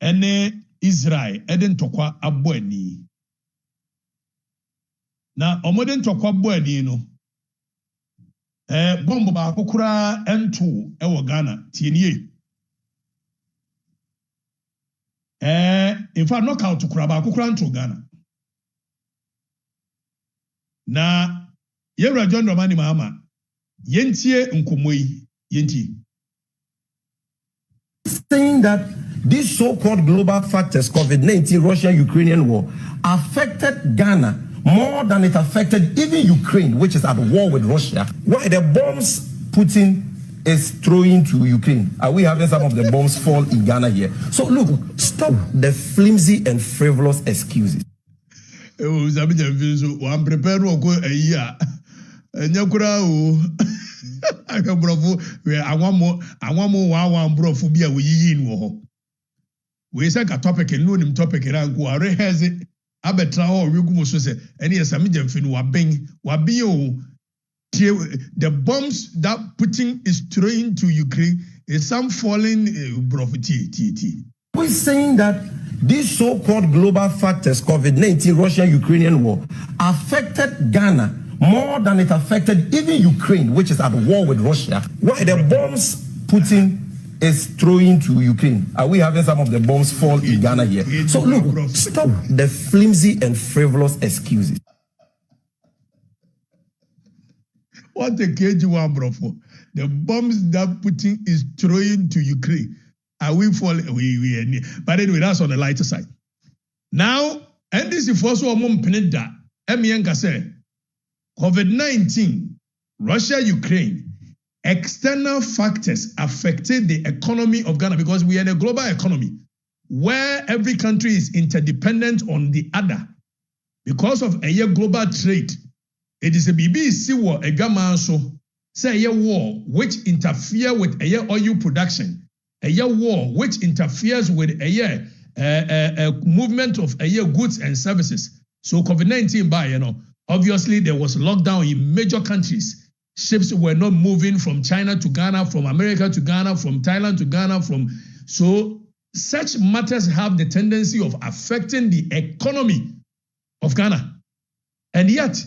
and Israel eden tokwa aboni. Na omoden tokwa aboni no. Bombo ba kokura ento ewo Ghana tienie. In fact knockout to kura ba kokura ento Ghana. Na Yewura John Dramani Mahama yentie nkomoi yenti. Saying that these so-called global factors, COVID-19, Russia-Ukrainian war, affected Ghana more than it affected even Ukraine, which is at war with Russia. Why the bombs Putin is throwing to Ukraine? Are we having some of the bombs fall in Ghana here? So look, stop the flimsy and frivolous excuses. I'm prepared to go a year. And you could I want more one bro for be a wee we say a topic and no topic and go has it. Abetra or Rugumo say, and yes, I'm fin wabio. The bombs that Putin is throwing to Ukraine is some falling profit. We're saying that these so-called global factors, COVID-19, Russia-Ukrainian war, affected Ghana more than it affected even Ukraine, which is at war with Russia. Why the bombs Putin is throwing to Ukraine? Are we having some of the bombs fall in Ghana here? So look, stop the flimsy and frivolous excuses. What a KG1, bro. The bombs that Putin is throwing to Ukraine. Are we falling? But anyway, that's on the lighter side. Now, and this is first one peneda. Emienka say COVID-19, Russia, Ukraine. External factors affected the economy of Ghana because we are in a global economy where every country is interdependent on the other. Because of a global trade, it is a BBC war, a Gamanso, say a war which interfere with a oil production, a war which interferes with a movement of goods and services. So COVID-19 by, obviously there was lockdown in major countries. Ships were not moving from China to Ghana, from America to Ghana, from Thailand to Ghana, so such matters have the tendency of affecting the economy of Ghana. And yet,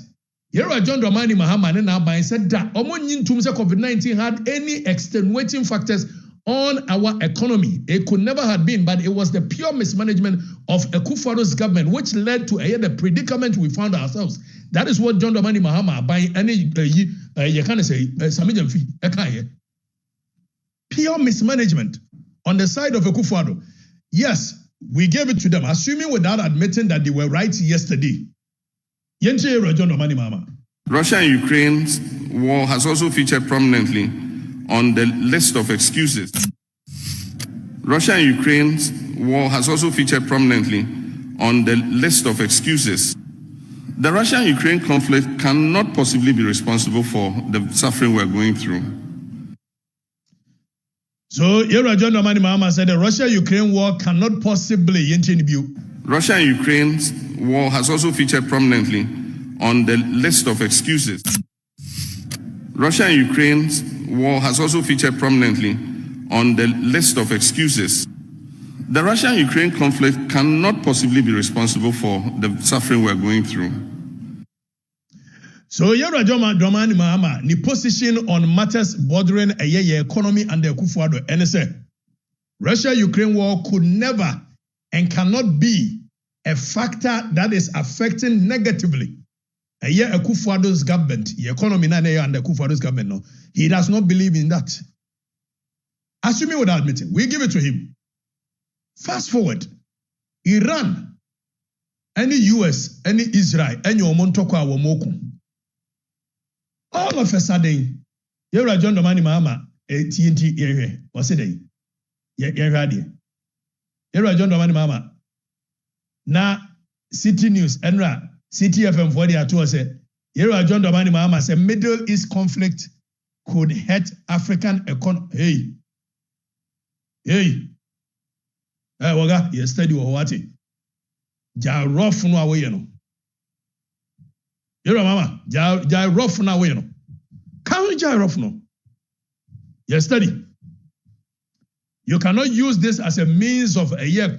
here John Dramani Mahama said that COVID-19 had any extenuating factors on our economy. It could never have been, but it was the pure mismanagement of Akufo-Addo's government which led to the predicament we found ourselves. That is what John Dramani Mahama by any you can't say pure mismanagement on the side of Akufo-Addo. Yes, we gave it to them, assuming without admitting that they were right yesterday. Russia and Ukraine's war has also featured prominently on the list of excuses. Russia and Ukraine's war has also featured prominently on the list of excuses. The Russia-Ukraine conflict cannot possibly be responsible for the suffering we're going through. So, John Dramani Mahama said the Russia-Ukraine war cannot possibly. Russia and Ukraine's war has also featured prominently on the list of excuses. Russia and Ukraine's war has also featured prominently on the list of excuses. The Russia-Ukraine conflict cannot possibly be responsible for the suffering we're going through. So, John Dramani Mahama, the position on matters bordering a economy and the Akufo-Addo, and say Russia-Ukraine war could never and cannot be a factor that is affecting negatively Akufo-Addo's government, the economy and the Akufo-Addo's government. No, he does not believe in that. Assuming without admitting, we give it to him. Fast forward, Iran, any US, any Israel, any Omontoko Awomoku. All of a sudden, you're John Dramani Mahama, TNT area. What's it? You're ready. You're John Dramani Mahama. Now, City News, Enra, City FM 40 at 2 said, you're John Dramani Mahama said, Middle East conflict could hurt African economy. Hey, waga, you study what? Ja rough no away, You're mama, ja rough no away, Can we ja rough no? You study. You cannot use this as a means of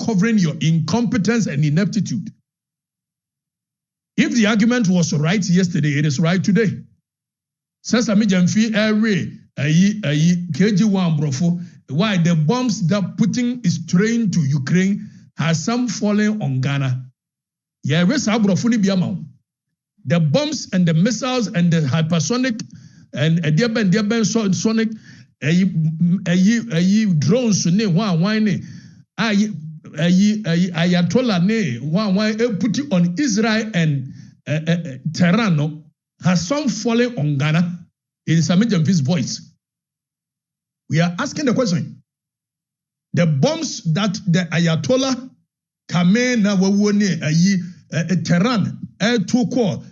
covering your incompetence and ineptitude. If the argument was right yesterday, it is right today. Says Amijamfi every KG1 brofo. Why the bombs that Putin is throwing to Ukraine has some fallen on Ghana. The bombs and the missiles and the hypersonic and sonic drones ne one Ayatollah ne one put it on Israel and Tehran has some fallen on Ghana. In Samijamfi's voice. We are asking the question. The bombs that the Ayatollah Kamena Wawone Tehran Tukor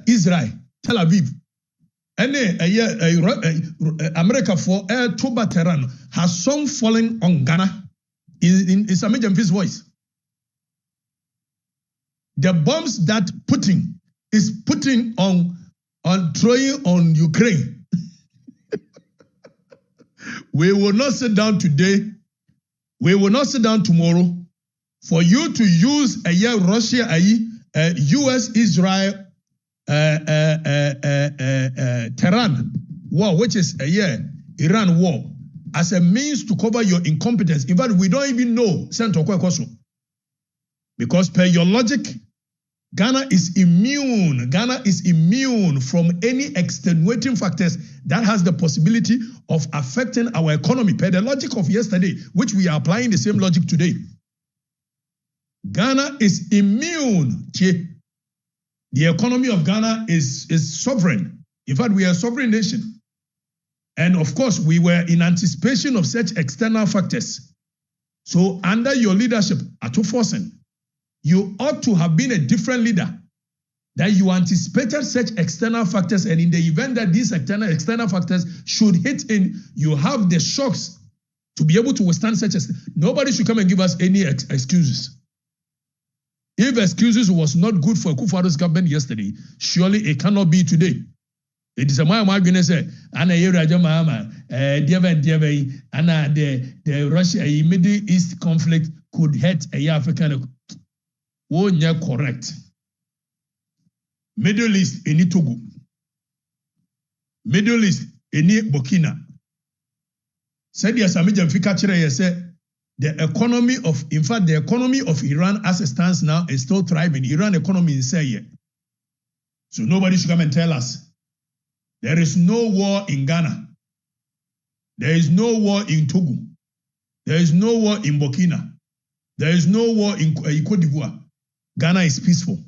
Israel Tel Aviv and America for Tuba Tehran has some fallen on Ghana in Samijamfi's voice. The bombs that Putin is putting on throwing on Ukraine. We will not sit down today. We will not sit down tomorrow for you to use Russia, US, Israel, Tehran war, which is Iran war, as a means to cover your incompetence. In fact, we don't even know because per your logic, Ghana is immune. Ghana is immune from any extenuating factors that has the possibility of affecting our economy. Per the logic of yesterday, which we are applying the same logic today. Ghana is immune. The economy of Ghana is sovereign. In fact, we are a sovereign nation. And of course, we were in anticipation of such external factors. So under your leadership, Atuforsen, you ought to have been a different leader. that you anticipated such external factors, and in the event that these external factors should hit in, you have the shocks to be able to withstand such as. Nobody should come and give us any excuses. If excuses was not good for Akufo-Addo's government yesterday, surely it cannot be today. It is a my argument say, Anna Yerajama, Anna the Russia Middle East conflict could hurt a African. Oh, yeah, correct. Middle East any Togo. Middle East any Burkina. Said yes, Amijan Fikachere said. The economy of Iran as it stands now is still thriving. Iran economy is here. So nobody should come and tell us. There is no war in Ghana. There is no war in Togo. There is no war in Burkina. There is no war in Cote d'Ivoire. Ghana is peaceful.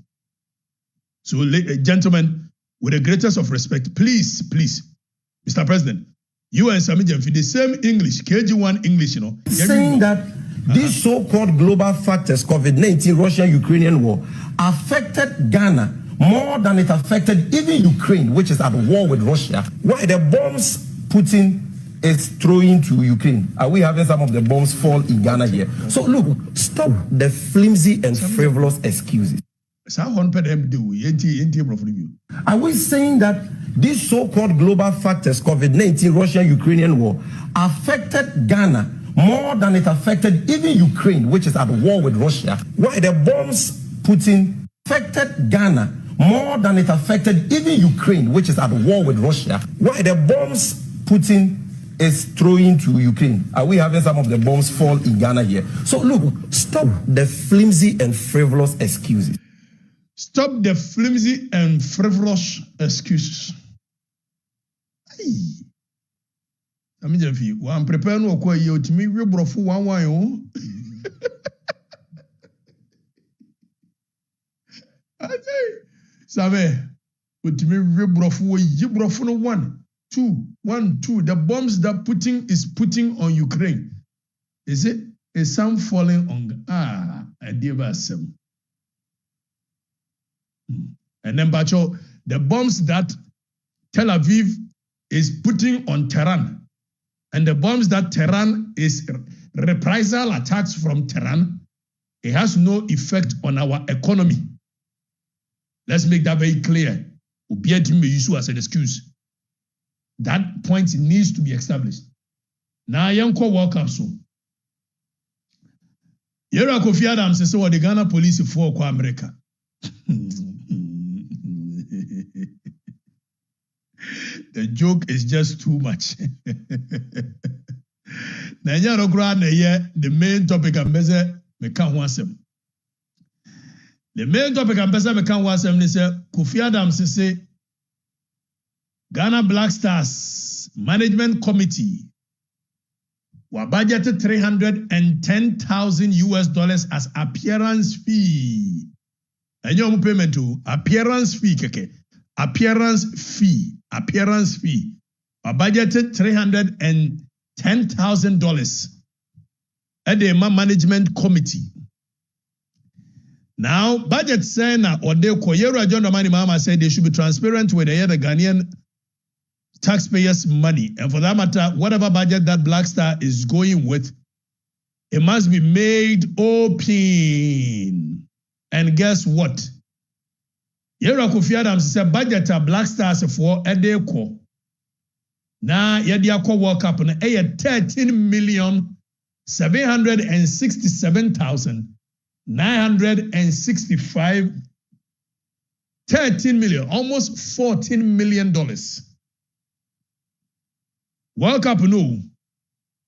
So, gentlemen, with the greatest of respect, please, Mr. President, you and Sami Jamfi, the same English, KG1 English, you know. Saying that these so-called global factors, COVID-19, Russia-Ukrainian war, affected Ghana more than it affected even Ukraine, which is at war with Russia. Why the bombs Putin is throwing to Ukraine? Are we having some of the bombs fall in Ghana here? So look, stop the flimsy and frivolous excuses. Are we saying that these so-called global factors, COVID-19, Russia-Ukrainian war, affected Ghana more than it affected even Ukraine, which is at war with Russia? Why the bombs Putin affected Ghana more than it affected even Ukraine, which is at war with Russia? Why the bombs Putin is throwing to Ukraine? Are we having some of the bombs fall in Ghana here? So look, stop the flimsy and frivolous excuses. Stop the flimsy and frivolous excuses. I mean, if you want to prepare no kwa you to me, we brought for one wine. I say, Save, with me, we brought for you brought for 1, 2, 1, 2. The bombs that Putin is putting on Ukraine, is it a some falling on? I dear some. And then, Bacho, the bombs that Tel Aviv is putting on Tehran, and the bombs that Tehran is reprisal attacks from Tehran, it has no effect on our economy. Let's make that very clear. Ubieti may use as an excuse. That point needs to be established. Now, Yanko World Cup soon. Yera Kofi Adams says, "So the Ghana police for America." The joke is just too much. The main topic I'm busy. The main topic I'm busy is Kofi Adams say Ghana Black Stars Management Committee were budgeted $310,000 as appearance fee. And you payment to appearance fee, keke. Appearance fee. A budgeted $310,000 at the management committee. Now, budget saying or they Koyera John Domani Mama said they should be transparent with the Ghanaian taxpayers' money. And for that matter, whatever budget that Black Star is going with, it must be made open. And guess what? Yera Kofi Adams said budget a Black Stars for a day call. Now, Yadiako World Cup on 13,767,965. 13 million, almost $14 million. World Cup no.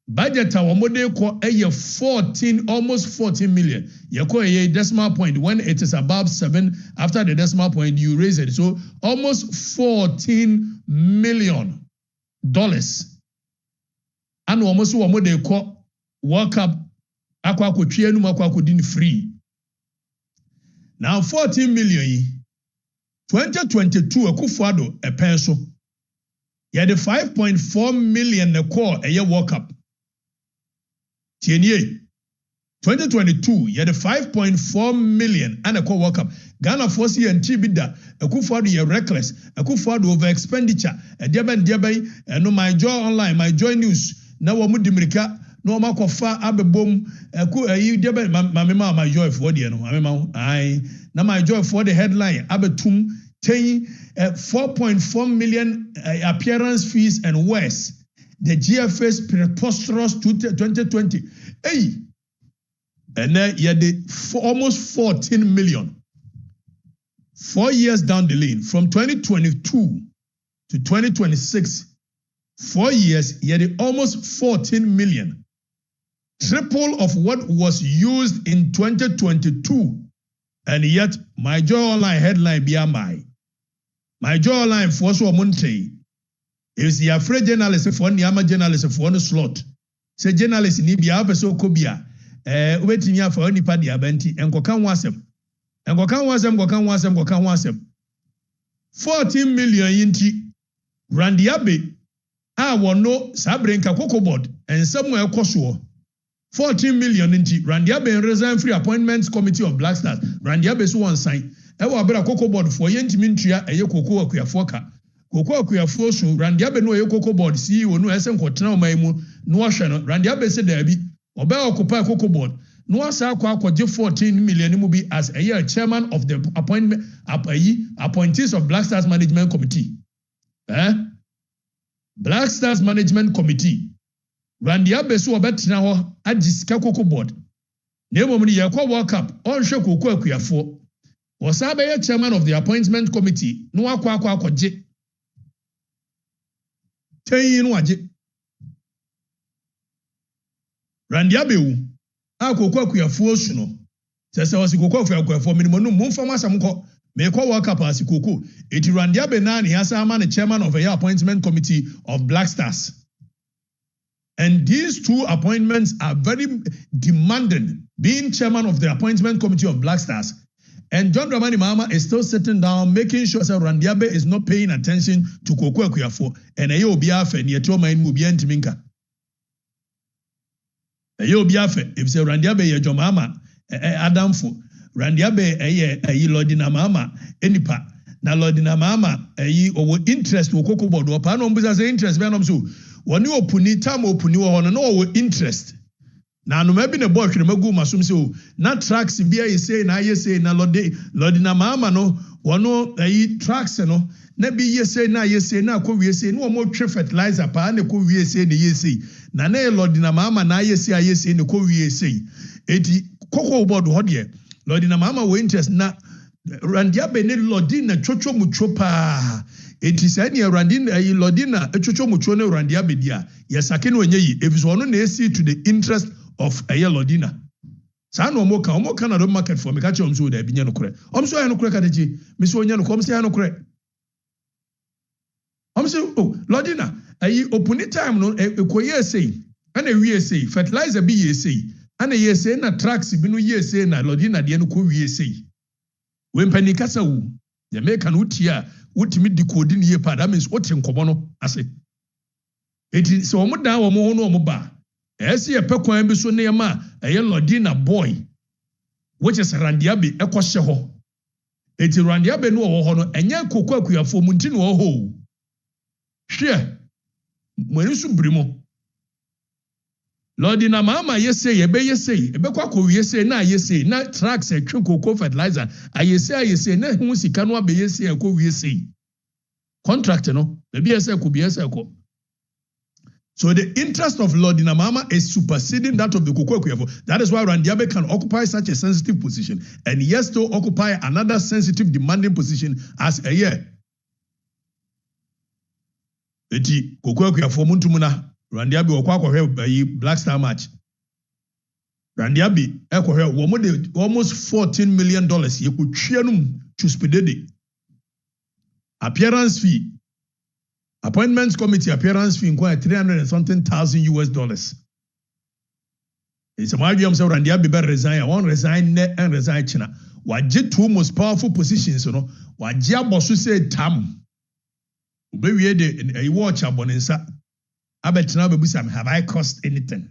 Budget our model call a 14, almost 14 million. You call a decimal point when it is above 7. After the decimal point, you raise it. So almost $14 million. And almost what model call World Cup aqua free. Now 14 million. 2022 Akufo-Addo a pencil. You the 5.4 million the core a year World Cup. 2022 2022, you had 5.4 million and a World Cup. Ghana force and Tibida, a Kufadu, you're reckless, a Kufadu over expenditure, a Diaban, and no my joy online, my joy news. Now, Mudimirika, no Makofa, Abe Boom, a Diaban, Mamma, my joy for the I now my joy for the headline, Abe Tum, 4.4 million appearance fees and worse. The GFS preposterous 2020. Hey! And then you had almost 14 million. 4 years down the lane, from 2022 to 2026, 4 years, you had almost 14 million. Triple of what was used in 2022. And yet, my joy online headline be my joy online for so monte is the afraid journalist for Niama journalist for no slot. Say journalist ni be so kobia. Waiting here for any party abenti and gokan wasem 14 million yinti Randiabe no sabrenka cocoa board and somewhere kosuo 14 million yinti Randiabe resign free appointments committee of Black Stars Randiabe so one sign ewa bera cocoa board for yenti mintria eye cocoa akuafoka cocoa akuafo so Randiabe no eye cocoa board CEO no esen kwotena omaimu no ahwe no Randiabe se da bi Oba occupy cocoa board. No asa kwa 14 million mu be as a year chairman of the appointees of Black Stars Management Committee. Black Stars Management Committee. Randiabe so obetina ho adisika cocoa board. Nemo mu ye kwa World Cup onhwe cocoa akuafo. Osa be chairman of the appointment committee no akwa akwaje. Teyin no aje. Randiabe wu akoko akuafo suno sese wasikoko akuafo minimo no mumfa masamko me kwa World Cup asikoko eti Randiabe na ne asa ama ne chairman of the appointment committee of Black Stars, and these two appointments are very demanding, being chairman of the appointment committee of Black Stars, and John Dramani Mahama is still sitting down making sure that Randiabe is not paying attention to koko akuafo and aye obi afa ne eto man mu bia ntiminka. Eyo biafe if say Randiabe ye jomama Adamfo Randiabe eye Lordina Mama enipa na Lordina Mama owo interest wo cocoa board wo pa no mbuza say interest be no so woni opuni tam opuni wo no owo interest na no mabi ne board hwere magu masom say na tracks bia ye say na ye say na Lordina Mama no wono tracks no na bi ye say na ko wie say no mo twe fertilizer pa na ko wie say ne ye say na na Lordina Mama na ye say ne ko wie say eti cocoa board ho de Lordina Mama we interest na Randiabe ne Lordina chocho mucho pa eti say ne Lordina chocho mucho ne Randiabe dia yesake no enye yi ebiso no na esi to the interest of Lordina. Sa no mo ka na do market for me ka che omso da binya no kure omso ya no kure ka deji me so onya no kom se ya no kure omso Lordina opuni time no ekoye say ana wie say fertilizer bi ye say ana ye say na tracks bi no ye say na Lordina de no ko wie say we mpani kasa wu ye make no tia wutimi decode ne ye pa that means wotin kobo no ase eti so omo dan wo mo ho no omo ba esi ye pekwan bi so ne ma Lordina boy which is Randiabe ekose ho eti Randiabe no wo ho no enye kokwa akuafo mu nti no ho hwe mwenisu brimo Lordina Mama yese ebekwa ko yese na yese na tracks etwe cocoa fertilizer ayese na hu sika no abe yese ko yese contract no be yese ko. So the interest of Lordina Mama is superseding that of the cocoa akuafo. That is why Randiabe can occupy such a sensitive position and yes to occupy another sensitive demanding position as a year. Eti cocoa akuafo muntumuna Randiabe okwa akohwe Black Star match. Randiabe ekohwe wo mo de almost $14 million ye kutwia num to spedede. Appearance fee, appointments committee appearance fee inquire $300 and something thousand US. It's a my view say Randiabe be resign. I want resign net and resign China. Waje two most powerful positions, waje abosu say tam. Ubewie de e watch abonensa. Abetina be busam, have I cost anything?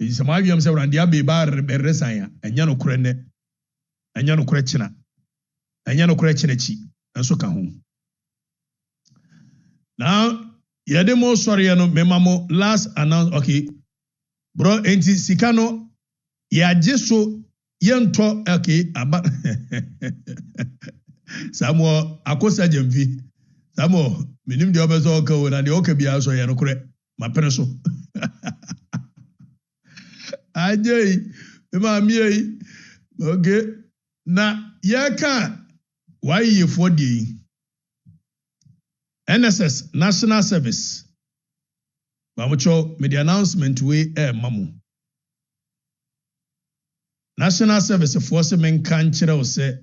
Is a Mariam Sarandia be bar Beresaya, and Yano Krene, and Yano Krechina, and Yano Krechinechi, and so home. Now, Yademo Soriano, Memamo, last announced, okay, bro, enti Sikano, ya jeso, yanto, okay, about Samuel Akosa Jemvi, Samuel, minim the others all go and the Okabia so Yanokre, my pencil. Ajay, Mammy, okay, na yaka, why you 4D? NSS, National Service. Mamucho, made the announcement we mamu. National Service force men can't say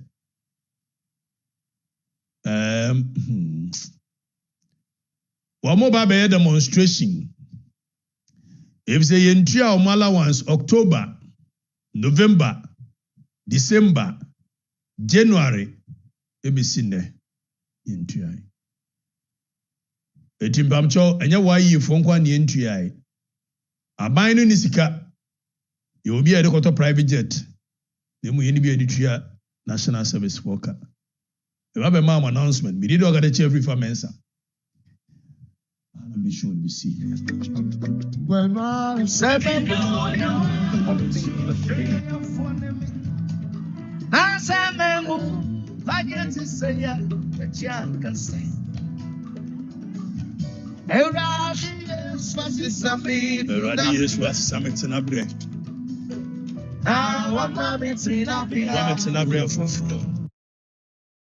one more baby demonstration. If they entry our allowance October, November, December, January, ebisine entry. Etimpamcho enya wayi fonkwa ne entry ai. Aban no ni sika. You will be a to private jet. They will be a National Service worker. You have a mom announcement. We did Okatakyie Afrifa Mensah. I'll be sure we see. When I said I'm